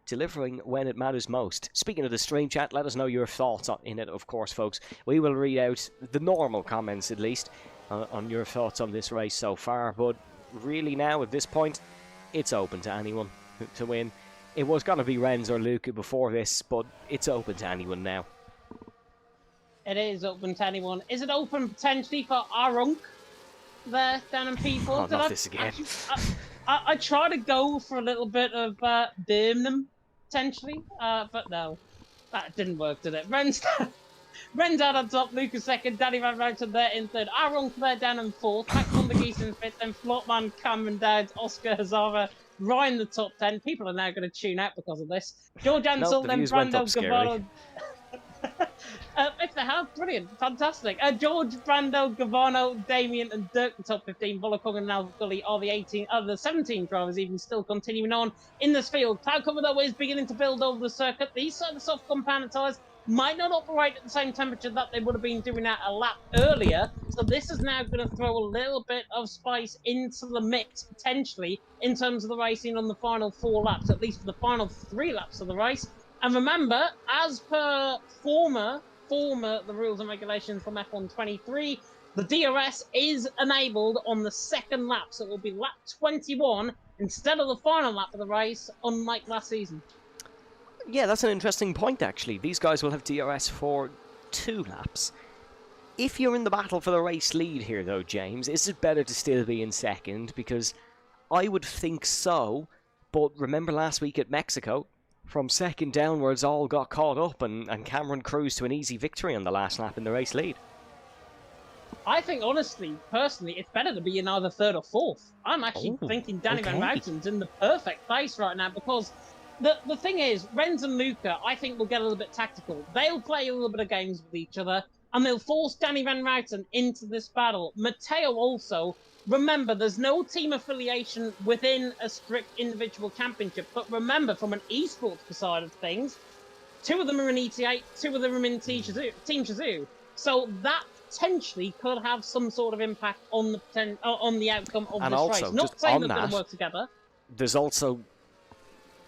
delivering when it matters most. Speaking of the stream chat, let us know your thoughts in it, of course, folks. We will read out the normal comments, at least, on your thoughts on this race so far, but really now, at this point, it's open to anyone to win. It was going to be Renz or Luca before this, but it's open to anyone now. It is open to anyone. Is it open potentially for Arunk there down in P4? Oh, not this again. I try to go for a little bit of Birmingham, potentially, but no. That didn't work, did it? Ren's out on top, Luca second, Danny Van Routen there in third, Arunk there down in fourth, Max von der Gies in fifth, then Flotman, Cameron Dowds, Oscar Hazara, Ryan the top 10. People are now going to tune out because of this. George Ansel, then Brando Gavardo. If they have, brilliant, fantastic. George, Brando, Gavarno, Damien, and Dirk, the top 15. Volokong and Alpha Gully are the 17 drivers, even still continuing on in this field. Cloud cover, though, is beginning to build over the circuit. These sort of soft compounded tyres might not operate at the same temperature that they would have been doing at a lap earlier. So this is now going to throw a little bit of spice into the mix, potentially, in terms of the racing on the final 4 laps, at least for the final 3 laps of the race. And remember, as per former the rules and regulations from F1 23, the DRS is enabled on the 2nd lap, so it will be lap 21 instead of the final lap of the race, unlike last season. Yeah, that's an interesting point, actually. These guys will have DRS for 2 laps. If you're in the battle for the race lead here, though, James, is it better to still be in 2nd? Because I would think so, but remember last week at Mexico, from 2nd downwards, all got caught up, and Cameron cruised to an easy victory on the last lap in the race lead. I think, honestly, personally, it's better to be in either 3rd or 4th. I'm actually thinking Danny Van Routen's in the perfect place right now, because the thing is, Renz and Luca, I think, will get a little bit tactical. They'll play a little bit of games with each other, and they'll force Danny Van Routen into this battle. Matteo also, remember, there's no team affiliation within a strict individual championship, but remember, from an esports side of things, 2 of them are in ET8, 2 of them are in Team Shazoo. So that potentially could have some sort of impact on the outcome of this race. Not saying that they're going to work together. There's also,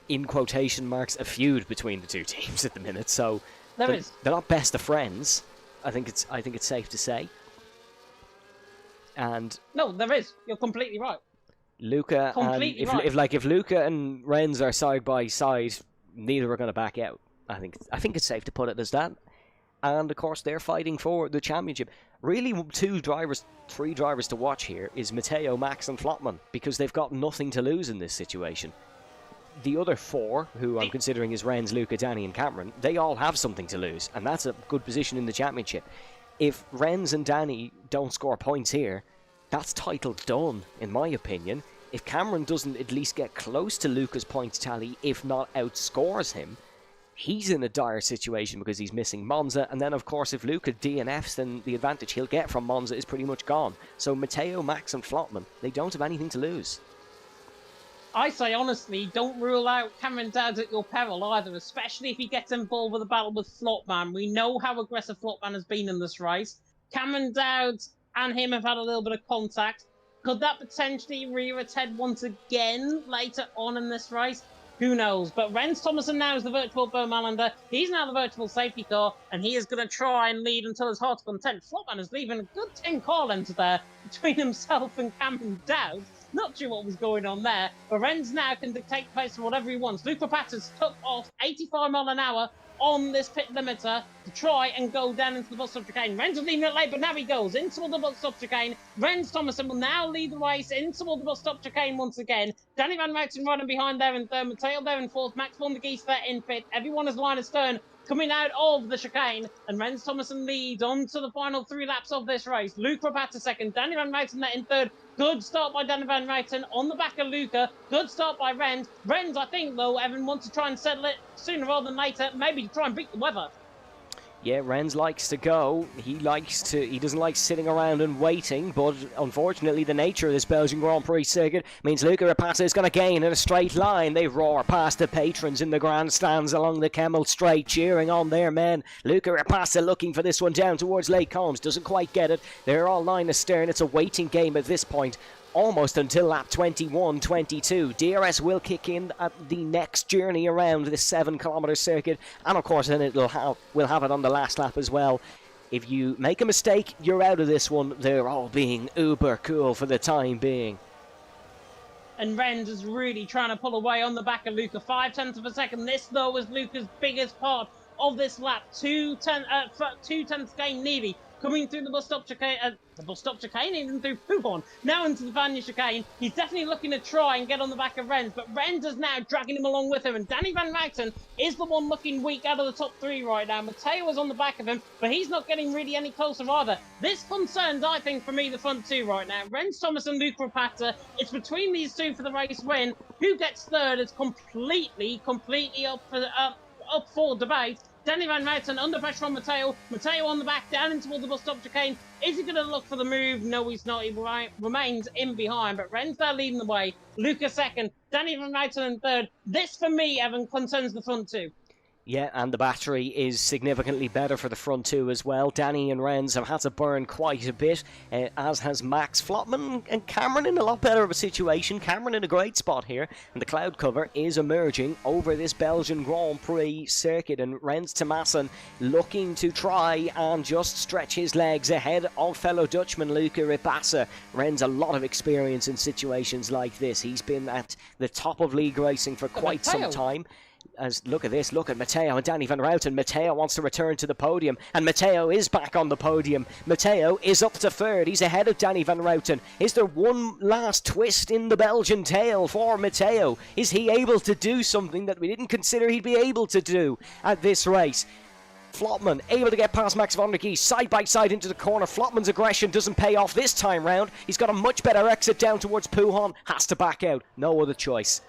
in quotation marks, a feud between the 2 teams at the minute, so they're not best of friends. I think it's safe to say. And no, there is. You're completely right. Luca, if Luca and Renz are side by side, neither are going to back out. I think it's safe to put it as that. And of course, they're fighting for the championship. Really, 3 drivers to watch here is Matteo, Max, and Flotman, because they've got nothing to lose in this situation. The other 4, who I'm considering is Renz, Luca, Danny, and Cameron, they all have something to lose, and that's a good position in the championship. If Renz and Danny don't score points here, that's title done, in my opinion. If Cameron doesn't at least get close to Luca's points tally, if not outscores him, he's in a dire situation because he's missing Monza. And then, of course, if Luca DNFs, then the advantage he'll get from Monza is pretty much gone. So Matteo, Max and Flottman, they don't have anything to lose. I say, honestly, don't rule out Cameron Dowd at your peril either, especially if he gets involved with a battle with Flottman. We know how aggressive Flottman has been in this race. Cameron Dowd and him have had a little bit of contact. Could that potentially rear its head once again later on in this race? Who knows? But Rens Thomason now is the virtual Beau Malander. He's now the virtual safety car, and he is going to try and lead until his heart's content. Flottman is leaving a good 10 car lengths there between himself and Cameron Dowd. Not sure what was going on there, but Rens now can dictate pace for whatever he wants. Luca Patter's took off 85 miles an hour on this pit limiter to try and go down into the bus stop chicane. Rens was leaving it late, but now he goes into the bus stop chicane. Rens Thomason will now lead the race into the bus stop chicane once again. Danny Van Mouten running behind there in third, Matteo there in fourth, Max von der Geest there in fifth. Everyone is line astern coming out of the chicane, and Rens Thomason leads on to the final 3 laps of this race. Luca Rapata second, Danny Van Mouten there in third. Good start by Danny Van Mouten on the back of Luca. Good start by Rens. Rens, I think, though, Evan wants to try and settle it sooner rather than later, maybe to try and beat the weather. Yeah, Rens likes to go. He doesn't like sitting around and waiting, but unfortunately the nature of this Belgian Grand Prix circuit means Luca Rapata is going to gain in a straight line. They roar past the patrons in the grandstands along the Kemmel Straight, cheering on their men. Luca Rapata looking for this one down towards Lake Combs, doesn't quite get it. They're all line astern. It's a waiting game at this point, almost until lap 21-22. DRS will kick in at the next journey around this 7-kilometer circuit, and of course then we'll have it on the last lap as well. If you make a mistake, you're out of this one. They're all being uber cool for the time being. And Rens is really trying to pull away on the back of Luca. 0.5 of a second. This, though, is Luca's biggest part of this lap. 2/10 gain nearly. Coming through the bus stop chicane, even through Poupon, now into the Vanya chicane. He's definitely looking to try and get on the back of Rens, but Rens is now dragging him along with him, and Danny Van Mouten is the one looking weak out of the top 3 right now. Matteo is on the back of him, but he's not getting really any closer either. This concerns, I think, for me, the front 2 right now. Rens Thomas and Luca Rapata. It's between these 2 for the race win. Who gets third is completely up for debate. Danny Van Mouten under pressure on Matteo. Matteo on the back, down into the bus stop chicane. Is he going to look for the move? No, he's not. He remains in behind, but Rens there leading the way. Luca second. Danny Van Mouten in third. This, for me, Evan, concerns the front 2. Yeah, and the battery is significantly better for the front 2 as well. Danny and Rens have had to burn quite a bit, as has Max. Flottman and Cameron in a lot better of a situation. Cameron in a great spot here, and the cloud cover is emerging over this Belgian Grand Prix circuit, and Rens Thomason looking to try and just stretch his legs ahead of fellow Dutchman Luca Rapata. Rens a lot of experience in situations like this. He's been at the top of league racing for quite some time. Look at this, look at Matteo and Danny Van Mouten. Matteo wants to return to the podium, and Matteo is back on the podium. Matteo is up to third. He's ahead of Danny Van Mouten. Is there one last twist in the Belgian tail for Matteo? Is he able to do something that we didn't consider he'd be able to do at this race? Flottman able to get past Max von der Geest side by side into the corner. Flottman's aggression doesn't pay off this time round. He's got a much better exit down towards Pouhon. Has to back out. No other choice.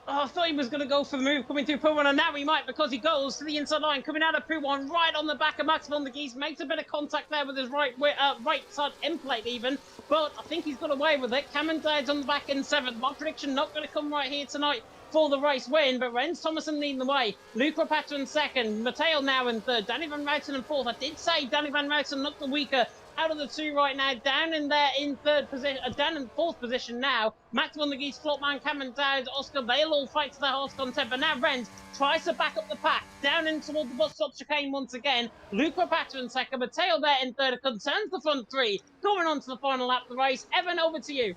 Oh, I thought he was going to go for the move coming through Pouhon, and now he might, because he goes to the inside line, coming out of Pouhon, right on the back of Max von der Geest, makes a bit of contact there with his right side end plate even, but I think he's got away with it. Cameron Dowd's on the back in 7th. My prediction not going to come right here tonight for the race win, but Rens Thomason leading the way. Luca Rapata in 2nd, Matteo now in 3rd, Danny Van Mouten in 4th. I did say Danny Van Mouten looked the weaker out of the 2 right now, down in there in 3rd position, down in 4th position now. Max von der Geest, Flottman, Cameron Dowd, Oscar, they'll all fight to their heart's content, but now Rens tries to back up the pack, down in toward the bus stop chicane once again. Luca Rapata in 2nd, Matteo there in 3rd, it concerns the front 3, going on to the final lap of the race. Evan, over to you.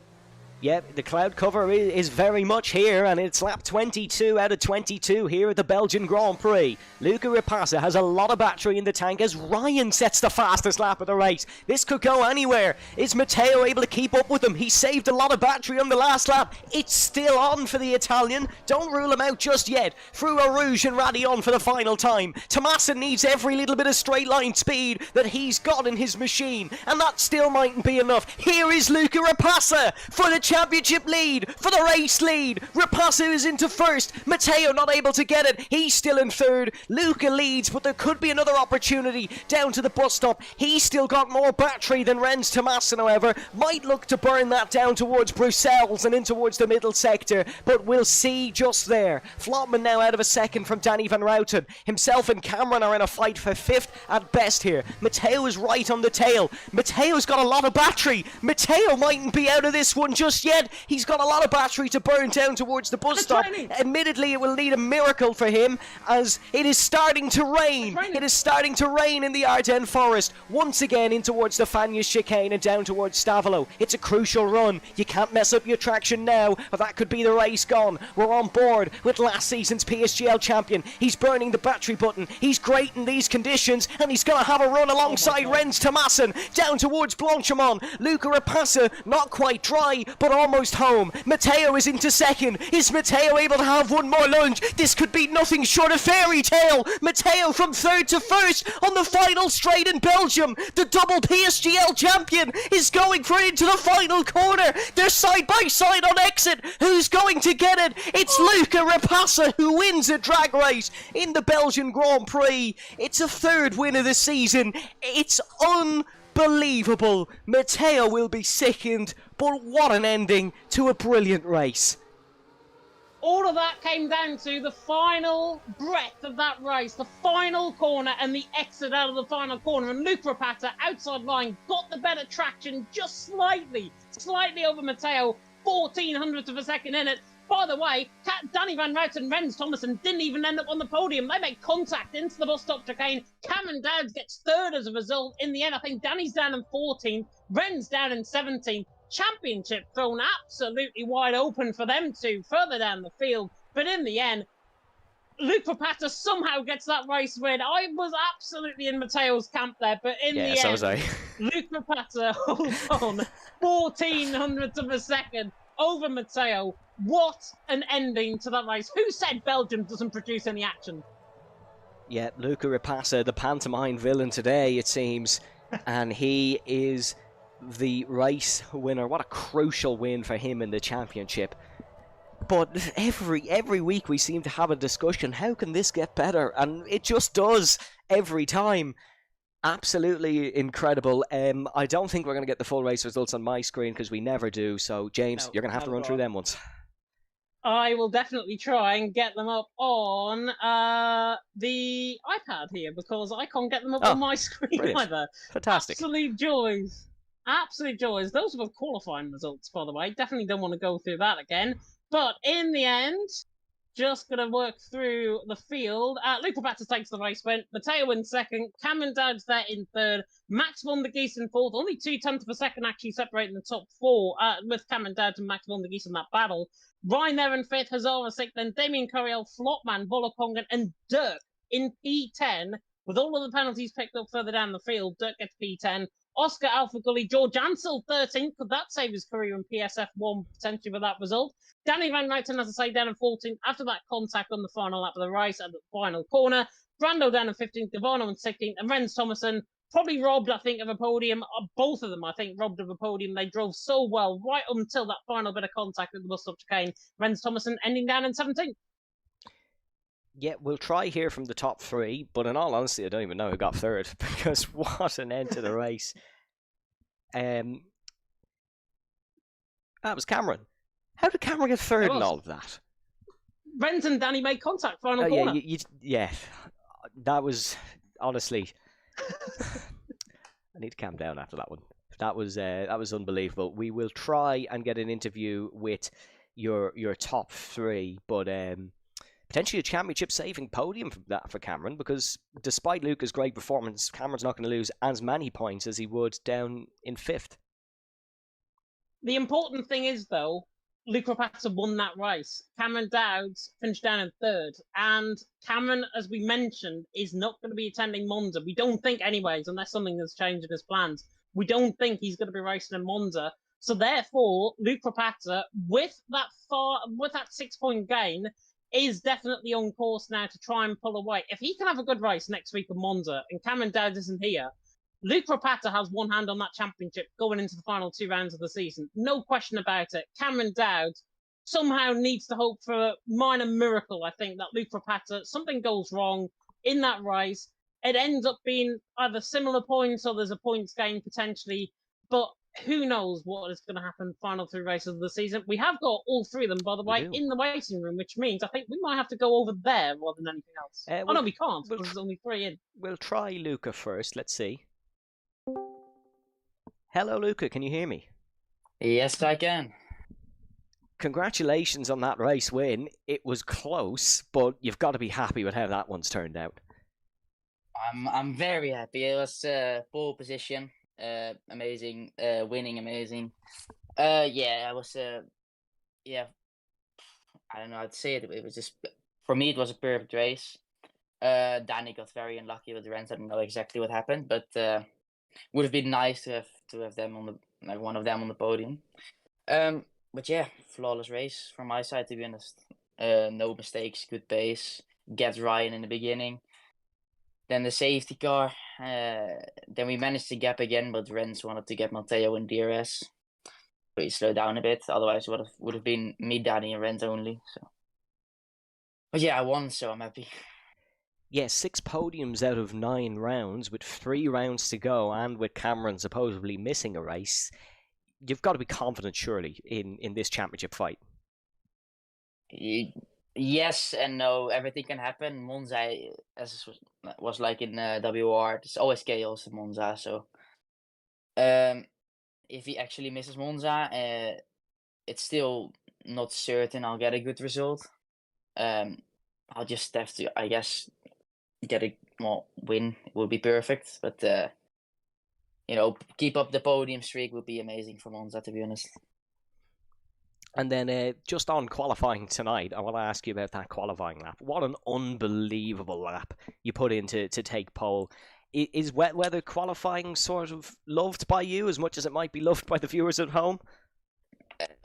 Yep, the cloud cover is very much here, and it's lap 22 out of 22 here at the Belgian Grand Prix. Luca Rapata has a lot of battery in the tank as Ryan sets the fastest lap of the race. This could go anywhere. Is Matteo able to keep up with him? He saved a lot of battery on the last lap. It's still on for the Italian. Don't rule him out just yet. Through a Rouge and Radillon for the final time. Thomason needs every little bit of straight line speed that he's got in his machine, and that still mightn't be enough. Here is Luca Rapata for the championship lead, for the race lead. Rapasa is into first. Matteo not able to get it. He's still in third. Luca leads, but there could be another opportunity down to the bus stop. He's still got more battery than Renz Thomason, however. Might look to burn that down towards Brussels and in towards the middle sector, but we'll see just there. Flotman now out of a second from Danny Van Routen. Himself and Cameron are in a fight for fifth at best here. Matteo is right on the tail. Matteo's got a lot of battery. Matteo mightn't be out of this one just yet. He's got a lot of battery to burn down towards the bus stop. Admittedly, it will need a miracle for him as it is starting to rain. It is starting to rain in the Ardennes Forest. Once again in towards the Fagnes chicane and down towards Stavolo. It's a crucial run. You can't mess up your traction now, or that could be the race gone. We're on board with last season's PSGL champion. He's burning the battery button. He's great in these conditions, and he's going to have a run alongside Renz Thomason down towards Blanchimont. Luca Rapasa, not quite dry, but almost home. Matteo is into second. Is Matteo able to have one more lunge? This could be nothing short of fairy tale. Matteo from third to first on the final straight in Belgium. The double PSGL champion is going for it into the final corner. They're side by side on exit. Who's going to get it? It's Luca Rapasa who wins a drag race in the Belgian Grand Prix. It's a third win of the season. It's unbelievable. Matteo will be sickened, but what an ending to a brilliant race. All of that came down to the final breath of that race, the final corner and the exit out of the final corner. And Luca Rapasa, outside line, got the better traction just slightly over Matteo, 0.14 of a second in it. By the way, Danny Van Routen and Renz Thomason didn't even end up on the podium. They make contact into the bus stop chicane. Cameron Dowds gets third as a result. In the end, I think Danny's down in 14th, Renz down in 17th. Championship thrown absolutely wide open for them two further down the field. But in the end, Luca Rapasa somehow gets that race win. I was absolutely in Matteo's camp there, but in the end, so was I. Luca Rapasa holds on 0.14 of a second over Matteo. What an ending to that race. Who said Belgium doesn't produce any action? Yeah, Luca Rapasa, the pantomime villain today, it seems. And he is the race winner. What a crucial win for him in the championship. But every week we seem to have a discussion. How can this get better? And it just does every time. Absolutely incredible. I don't think we're going to get the full race results on my screen because we never do. So, James, you're going to have to run through them once. I will definitely try and get them up on the iPad here because I can't get them up on my screen either. Fantastic. Absolute joys. Absolute joys. Those were qualifying results, by the way. Definitely don't want to go through that again. But in the end, just going to work through the field. Luca Rapasa takes the race win. Matteo in second. Cameron Dowds there in third. Max von der Gies in fourth. Only 0.2 of a second actually separating the top four with Cameron Dowds and Max von der Gies in that battle. Ryan there in fifth. Hazara sixth. Then Damien Curiel, Flotman, Volokongen and Dirk in P10. With all of the penalties picked up further down the field, Dirk gets P10. Oscar Alpha Gully, George Ansel 13th. Could that save his career in PSF1 potentially with that result? Danny Van Routen, as I say, down in 14th. After that contact on the final lap of the race at the final corner. Brando down in 15th, Devano in 16th. And Renz Thomason probably robbed, I think, of a podium. Both of them, I think, robbed of a podium. They drove so well right until that final bit of contact at the bus stop chicane. Renz Thomason ending down in 17th. Yeah, we'll try here from the top three, but in all honesty, I don't even know who got third, because what an end to the race. That was Cameron. How did Cameron get third in all of that? Renz and Danny made contact, final corner. Yeah, that was, honestly, I need to calm down after that one. That was unbelievable. We will try and get an interview with your top three, but potentially a championship-saving podium for Cameron, because despite Luca's great performance, Cameron's not going to lose as many points as he would down in fifth. The important thing is, though, Luca Rapasa won that race. Cameron Dowds finished down in third. And Cameron, as we mentioned, is not going to be attending Monza. We don't think anyways, unless something has changed in his plans. We don't think he's going to be racing in Monza. So therefore, Luca Rapasa, with that 6-point gain, is definitely on course now to try and pull away. If he can have a good race next week in Monza, and Cameron Dowds isn't here, Luke Rapata has one hand on that championship going into the final 2 rounds of the season. No question about it. Cameron Dowd somehow needs to hope for a minor miracle, I think, that Luke Rapata, something goes wrong in that race. It ends up being either similar points or there's a points gain potentially, but who knows what is going to happen final 3 races of the season. We have got all 3 of them, by the way, in the waiting room, which means I think we might have to go over there rather than anything else. No, we can't, because there's only 3 in. We'll try Luca first. Let's see. Hello, Luca. Can you hear me? Yes, I can. Congratulations on that race win. It was close, but you've got to be happy with how that one's turned out. I'm very happy. It was pole position, amazing, winning, amazing. Yeah, I was yeah, I don't know how to say it. It was just, for me, it was a perfect race. Danny got very unlucky with the rents. I don't know exactly what happened, but would have been nice to have them on the one of them on the podium. But yeah, flawless race from my side, to be honest. No mistakes, good pace. Get Ryan in the beginning. Then the safety car. Then we managed to gap again, but Renz wanted to get Matteo and DRS. But he slowed down a bit. Otherwise, it would have been me, Danny, and Renz only. So, but yeah, I won, so I'm happy. Yeah, 6 podiums out of 9 rounds, with 3 rounds to go, and with Cameron supposedly missing a race. You've got to be confident, surely, in this championship fight. Yes and no. Everything can happen. Monza, as was like in WR, there's always chaos in Monza. So, if he actually misses Monza, it's still not certain I'll get a good result. I'll just have to, I guess, get a win. It would be perfect, but keep up the podium streak would be amazing for Monza, to be honest. And then just on qualifying tonight, I want to ask you about that qualifying lap. What an unbelievable lap you put in to take pole. Is wet weather qualifying sort of loved by you as much as it might be loved by the viewers at home?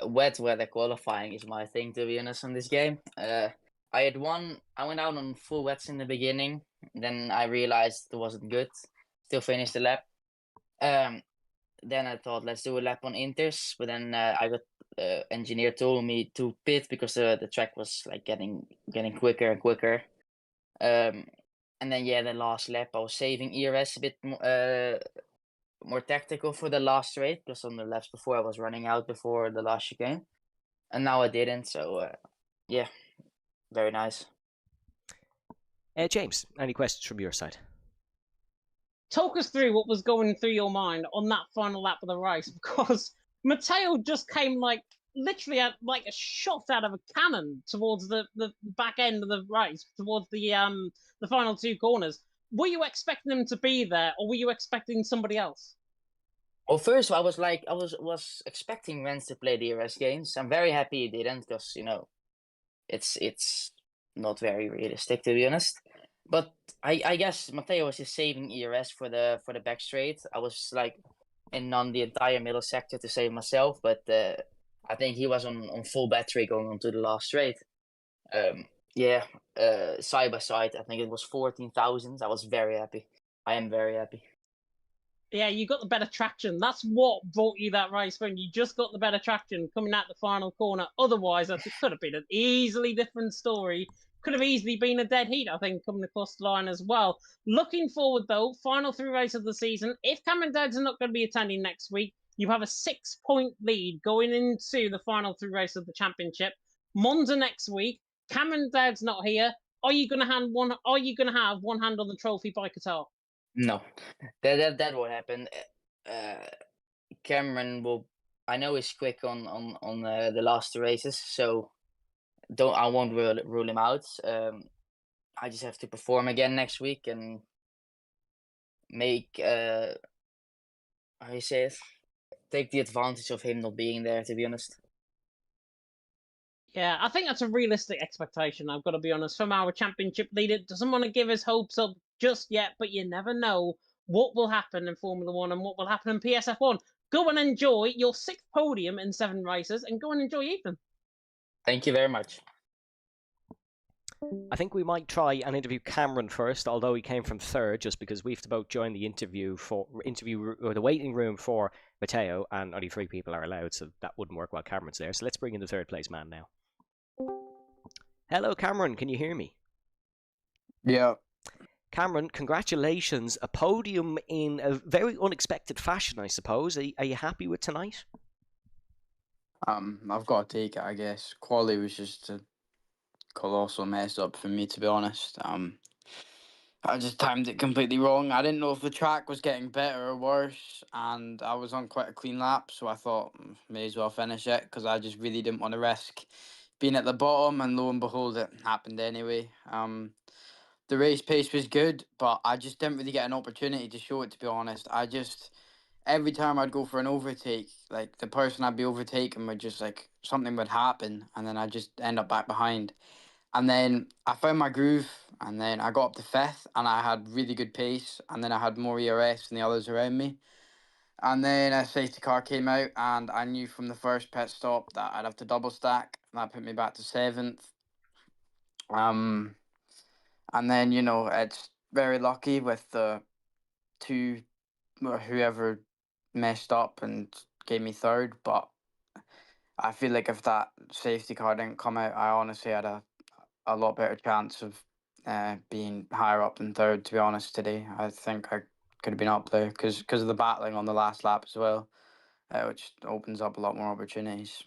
Wet weather qualifying is my thing, to be honest, on this game. I went out on full wets in the beginning, then I realized it wasn't good. Still finished the lap. Then I thought, let's do a lap on inters, but then I got engineer told me to pit because the track was like getting quicker and quicker. And then the last lap I was saving ERS a bit more tactical for the last straight, because on the laps before I was running out before the last chicane, and now I didn't. So very nice. James, any questions from your side? Talk us through what was going through your mind on that final lap of the race, because Matteo just came literally like a shot out of a cannon towards the back end of the race, towards the final 2 corners. Were you expecting him to be there, or were you expecting somebody else? Well, first I was expecting Renz to play the ERS games. I'm very happy he didn't, because it's not very realistic, to be honest. But I guess Matteo was just saving ERS for the back straight. I was on the entire middle sector to save myself, but I think he was on full battery going on to the last straight. Side by side, I think it was 14,000. I was very happy. I am very happy. Yeah, you got the better traction. That's what brought you that race when you just got the better traction coming out the final corner. Otherwise, it could have been an easily different story. Could have easily been a dead heat, I think, coming across the line as well. Looking forward, though, final 3 race of the season. If Cameron Dowd's not going to be attending next week, you have a 6-point lead going into the final 3 race of the championship. Monza next week. Cameron Dowd's not here. Are you going to have one hand on the trophy by Qatar? No, that won't happen. Cameron will. I know he's quick on the last 2 races, so I won't rule him out. I just have to perform again next week and make how you say it, take the advantage of him not being there, to be honest. Yeah, I think that's a realistic expectation, I've got to be honest, from our championship leader. Doesn't want to give his hopes up just yet, but you never know what will happen in Formula 1 and what will happen in PSF1. Go and enjoy your 6th podium in 7 races, and go and enjoy Ethan. Thank you very much. I think we might try and interview Cameron first, although he came from third, just because we have to both join the interview or the waiting room for Matteo, and only 3 people are allowed, so that wouldn't work while Cameron's there. So let's bring in the third place man now. Hello, Cameron. Can you hear me? Yeah. Cameron, congratulations. A podium in a very unexpected fashion, I suppose. Are you happy with tonight? I've got to take it, I guess. Quali was just a colossal mess up for me, to be honest. I just timed it completely wrong. I didn't know if the track was getting better or worse, and I was on quite a clean lap, so I thought may as well finish it because I just really didn't want to risk being at the bottom, and lo and behold, it happened anyway. The race pace was good, but I just didn't really get an opportunity to show it, to be honest. Every time I'd go for an overtake, like the person I'd be overtaking would just like something would happen, and then I'd just end up back behind. And then I found my groove, and then I got up to 5th, and I had really good pace, and then I had more ERS than the others around me. And then a safety car came out, and I knew from the first pit stop that I'd have to double stack, and that put me back to 7th. And then, it's very lucky with the 2, whoever messed up and gave me 3rd, but I feel like if that safety car didn't come out, I honestly had a lot better chance of being higher up than 3rd, to be honest, today. I think I could have been up there because of the battling on the last lap as well, which opens up a lot more opportunities.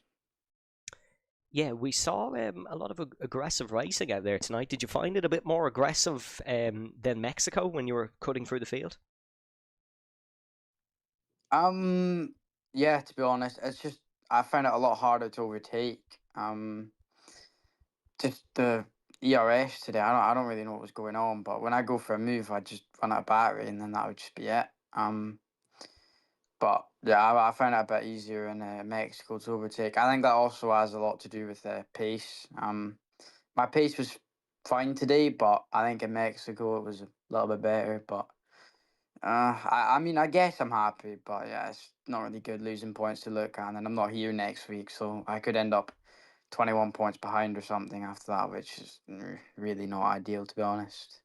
Yeah, we saw a lot of aggressive racing out there tonight. Did you find it a bit more aggressive than Mexico when you were cutting through the field? Yeah, to be honest, it's just I found it a lot harder to overtake. Just the ERS today, I don't really know what was going on, but when I go for a move, I just run out of battery, and then that would just be it. But yeah, I found it a bit easier in Mexico to overtake. I think that also has a lot to do with pace. My pace was fine today, but I think in Mexico it was a little bit better. But I mean, I guess I'm happy, but yeah, it's not really good losing points to look at, and I'm not here next week, so I could end up 21 points behind or something after that, which is really not ideal, to be honest.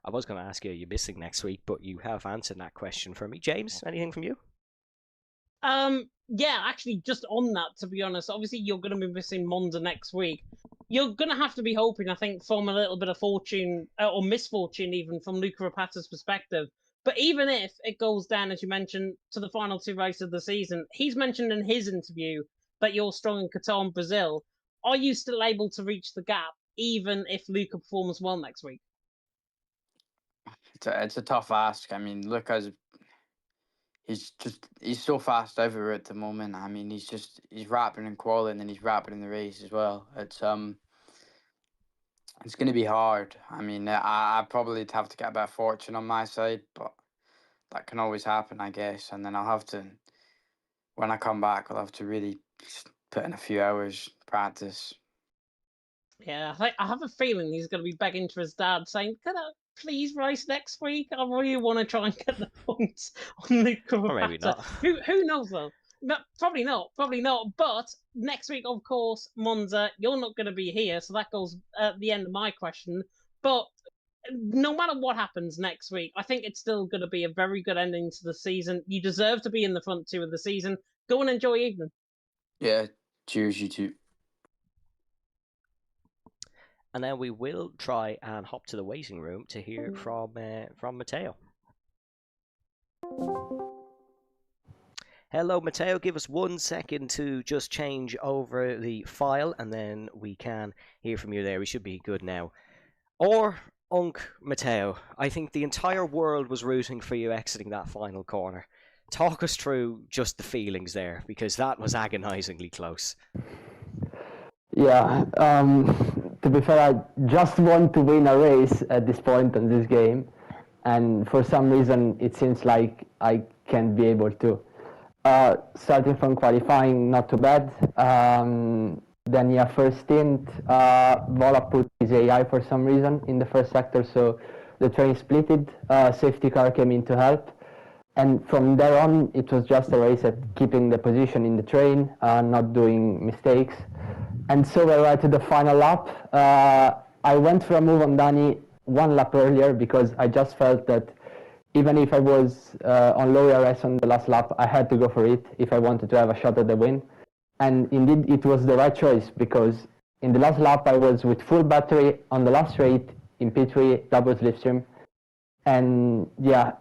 I was going to ask you, are you missing next week, but you have answered that question for me. James, anything from you? Yeah, actually, just on that, to be honest, obviously you're going to be missing Monza next week. You're going to have to be hoping, I think, from a little bit of fortune, or misfortune even, from Luca Rapata's perspective. But even if it goes down, as you mentioned, to the final 2 races of the season, he's mentioned in his interview that you're strong in Qatar and Brazil. Are you still able to reach the gap, even if Luca performs well next week? It's a tough ask. I mean, Luca's he's so fast everywhere at the moment. I mean, he's rapid in quali and then he's rapid in the race as well. It's going to be hard. I mean, I probably have to get a bit of fortune on my side, but that can always happen, I guess. And then when I come back, I'll have to really put in a few hours practice. Yeah, I have a feeling he's going to be begging to his dad, saying, "Can I please race next week? I really want to try and get the points on Luca Rapata." Or maybe not. Who knows, though? No, probably not. But next week, of course, Monza, you're not going to be here, so that goes at the end of my question. But no matter what happens next week, I think it's still going to be a very good ending to the season. You deserve to be in the front 2 of the season. Go and enjoy your evening. Yeah, cheers, you two. And now we will try and hop to the waiting room to hear from Matteo. Hello, Matteo. Give us 1 second to just change over the file, and then we can hear from you there. We should be good now. Or, Matteo, I think the entire world was rooting for you exiting that final corner. Talk us through just the feelings there, because that was agonizingly close. Yeah, to be fair, I just want to win a race at this point in this game, and for some reason it seems like I can't be able to. Starting from qualifying, not too bad. Then yeah, first stint, Vola put his AI for some reason in the first sector, so the train splitted, safety car came in to help. And from there on, it was just a race at keeping the position in the train, not doing mistakes. And so we're right to the final lap. I went for a move on Danny one lap earlier because I just felt that even if I was on low ERS on the last lap, I had to go for it if I wanted to have a shot at the win. And indeed, it was the right choice because in the last lap, I was with full battery on the last straight in P3, double slipstream. And yeah,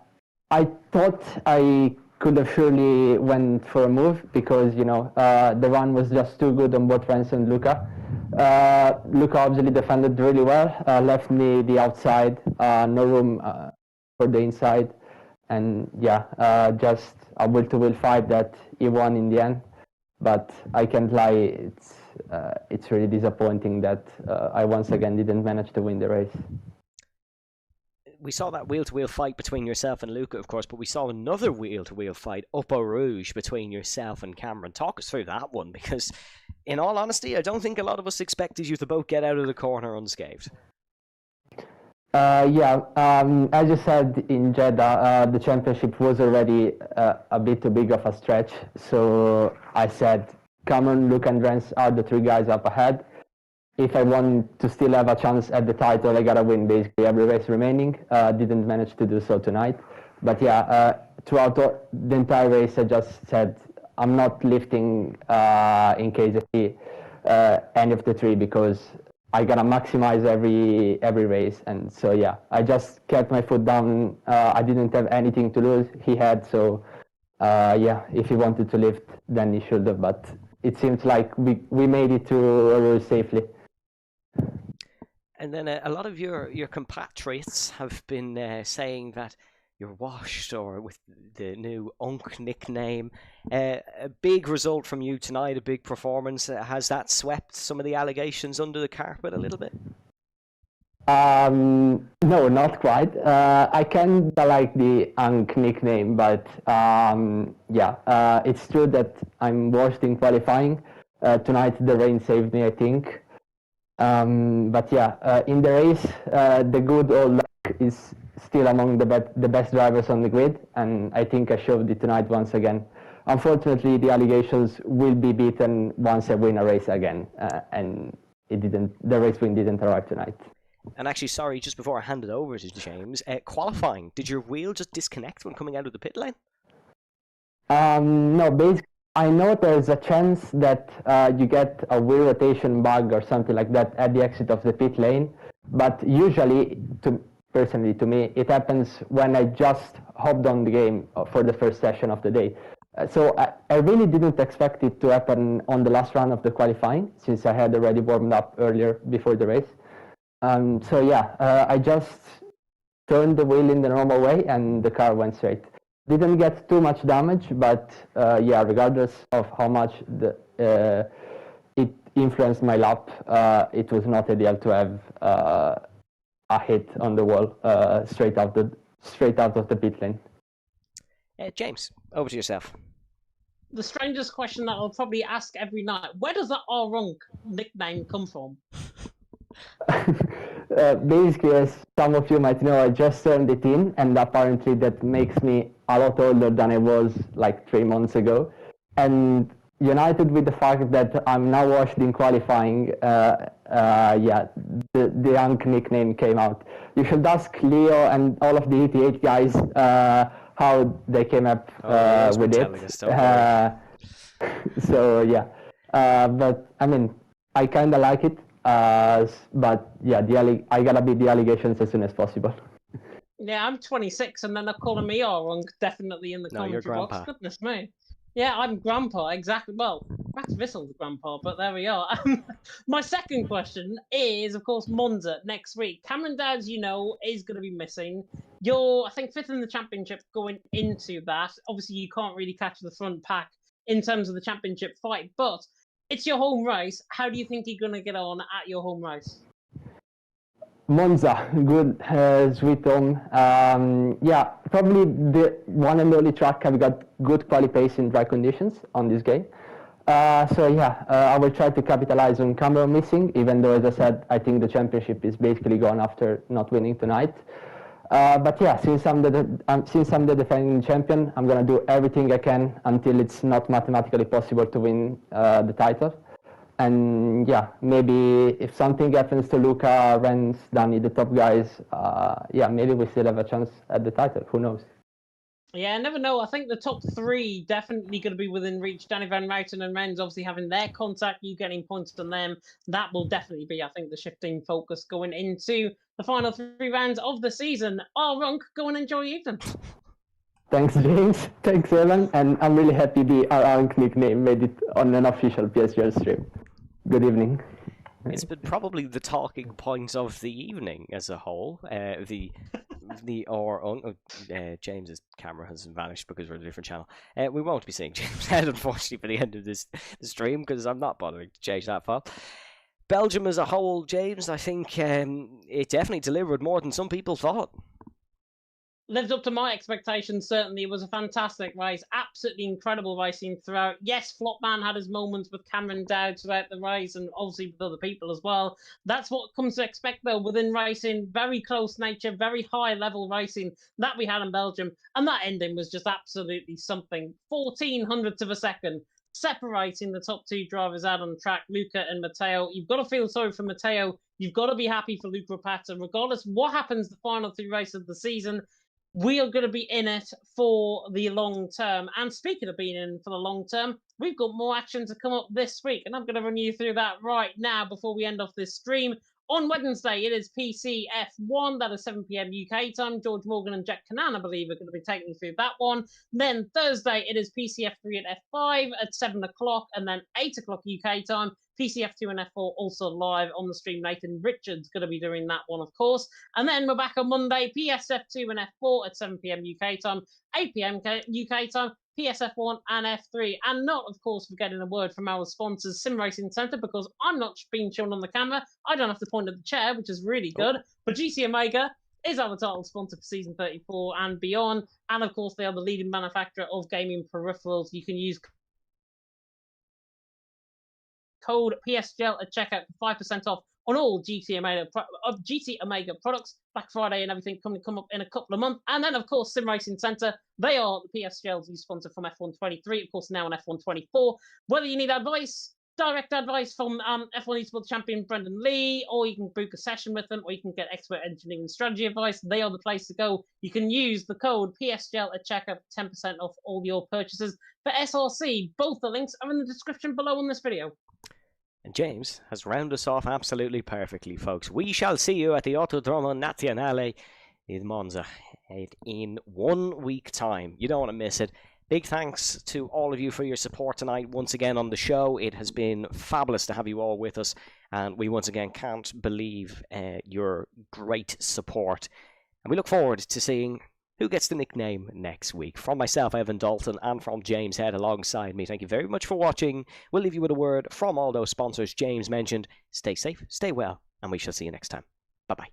I thought I could have surely went for a move because, you know, the run was just too good on both Renzo and Luca. Luca obviously defended really well, left me the outside, no room for the inside. And yeah, just a will-to-will fight that he won in the end. But I can't lie, it's really disappointing that I once again didn't manage to win the race. We saw that wheel-to-wheel fight between yourself and Luca, of course, but we saw another wheel-to-wheel fight up Eau Rouge between yourself and Cameron. Talk us through that one, because in all honesty, I don't think a lot of us expected you to both get out of the corner unscathed. Yeah, as you said in Jeddah, the championship was already a bit too big of a stretch. So I said, Cameron, Luke, and Rens are the three guys up ahead. If I want to still have a chance at the title, I gotta win basically every race remaining. Didn't manage to do so tonight. But yeah, throughout the entire race, I just said, I'm not lifting in case of any of the three because I gotta maximize every race. And so yeah, I just kept my foot down. I didn't have anything to lose. He had, so yeah, if he wanted to lift, then he should have. But it seems like we made it to Rouge safely. And then a lot of your compatriots have been saying that you're washed, or with the new Unk nickname. A big result from you tonight, a big performance. Has that swept some of the allegations under the carpet a little bit? No, not quite. I kind of like the Unk nickname, but yeah, it's true that I'm washed in qualifying. Tonight the rain saved me, I think. But yeah, in the race, the good old luck is still among the best drivers on the grid, and I think I showed it tonight once again. Unfortunately, the allegations will be beaten once I win a race again, and the race win didn't arrive tonight. And actually, sorry, just before I hand it over to James, qualifying, did your wheel just disconnect when coming out of the pit lane? No, basically, I know there's a chance that you get a wheel rotation bug or something like that at the exit of the pit lane, but usually, personally to me, it happens when I just hopped on the game for the first session of the day. So I really didn't expect it to happen on the last round of the qualifying, since I had already warmed up earlier before the race. So yeah, I just turned the wheel in the normal way and the car went straight. Didn't get too much damage, but yeah, regardless of how much it influenced my lap, it was not ideal to have a hit on the wall straight out of the pit lane. James, over to yourself. The strangest question that I'll probably ask every night: where does that Runk nickname come from? Basically, as some of you might know, I just turned 18, and apparently that makes me a lot older than I was like 3 months ago. And united with the fact that I'm now washed in qualifying, yeah, the Unk nickname came out. You should ask Leo and all of the ETH guys how they came up with it. So yeah, but I mean, I kind of like it. But yeah, I gotta beat the allegations as soon as possible. Yeah, I'm 26, and then they're calling me Runk definitely in the commentary box. Goodness me. Yeah, I'm grandpa, exactly. Well, Max Vissel's grandpa, but there we are. My second question is, of course, Monza next week. Cameron Dowds, you know, is going to be missing. You're, I think, 5th in the championship going into that. Obviously, you can't really catch the front pack in terms of the championship fight, but it's your home race. How do you think you're going to get on at your home race? Monza, good, sweet home. Yeah, probably the one and only track I've got good quali pace in dry conditions on this game. So yeah, I will try to capitalize on Cameron missing, even though, as I said, I think the championship is basically gone after not winning tonight. But yeah, since I'm the defending champion, I'm gonna do everything I can until it's not mathematically possible to win the title. And yeah, maybe if something happens to Luca, Renz, Danny, the top guys, yeah, maybe we still have a chance at the title. Who knows? Yeah, I never know. I think the top three definitely going to be within reach. Danny Van Ruiten and Renz obviously having their contact, you getting points on them. That will definitely be, I think, the shifting focus going into the final 3 rounds of the season. Oh, Runk, go and enjoy your evening. Thanks, James. Thanks, Evan. And I'm really happy the Arank nickname made it on an official PSGL stream. Good evening. It's been probably the talking point of the evening as a whole. James's camera has vanished because we're on a different channel. We won't be seeing James' head, unfortunately, for the end of this stream because I'm not bothering to change that file. Belgium as a whole, James, I think it definitely delivered more than some people thought. Lived up to my expectations, certainly. It was a fantastic race. Absolutely incredible racing throughout. Yes, Flopman had his moments with Cameron Dowd throughout the race and obviously with other people as well. That's what comes to expect, though, within racing. Very close nature, very high-level racing that we had in Belgium. And that ending was just absolutely something. 14 hundredths of a second, separating the top 2 drivers out on the track, Luca and Matteo. You've got to feel sorry for Matteo. You've got to be happy for Luca Rapata. Regardless what happens the final 3 races of the season, we are going to be in it for the long term. And speaking of being in for the long term, we've got more action to come up this week. And I'm going to run you through that right now before we end off this stream. On Wednesday, it is PCF1. That is 7 p.m. UK time. George Morgan and Jack Cannan, I believe, are going to be taking you through that one. Then Thursday, it is PCF3 at F5 at 7 o'clock. And then 8 o'clock UK time. PCF2 and F4 also live on the stream. Nathan Richards going to be doing that one, of course. And then we're back on Monday, PSF2 and F4 at 7 p.m. UK time, 8 p.m. UK time, PSF1 and F3. And not, of course, forgetting a word from our sponsors, Sim Racing Centre, because I'm not being shown on the camera. I don't have to point at the chair, which is really good. But GC Omega is our title sponsor for season 34 and beyond. And, of course, they are the leading manufacturer of gaming peripherals. You can use code PSGL at checkout for 5% off on all GT Omega products. Black Friday and everything come up in a couple of months. And then, of course, Sim Racing Centre. They are the PSGL's new sponsor from F123, of course, now on F124. Whether you need advice, direct advice from F1 Esports champion Brendan Lee, or you can book a session with them, or you can get expert engineering and strategy advice, they are the place to go. You can use the code PSGL at checkout for 10% off all your purchases for SRC. Both the links are in the description below on this video. And James has rounded us off absolutely perfectly, folks. We shall see you at the Autodromo Nazionale in Monza in 1 week time. You don't want to miss it. Big thanks to all of you for your support tonight once again on the show. It has been fabulous to have you all with us, and we once again can't believe your great support. And we look forward to seeing who gets the nickname next week. From myself, Evan Dalton, and from James Head alongside me, thank you very much for watching. We'll leave you with a word from all those sponsors James mentioned. Stay safe, stay well, and we shall see you next time. Bye-bye.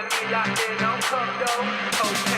got me locked in on cook though.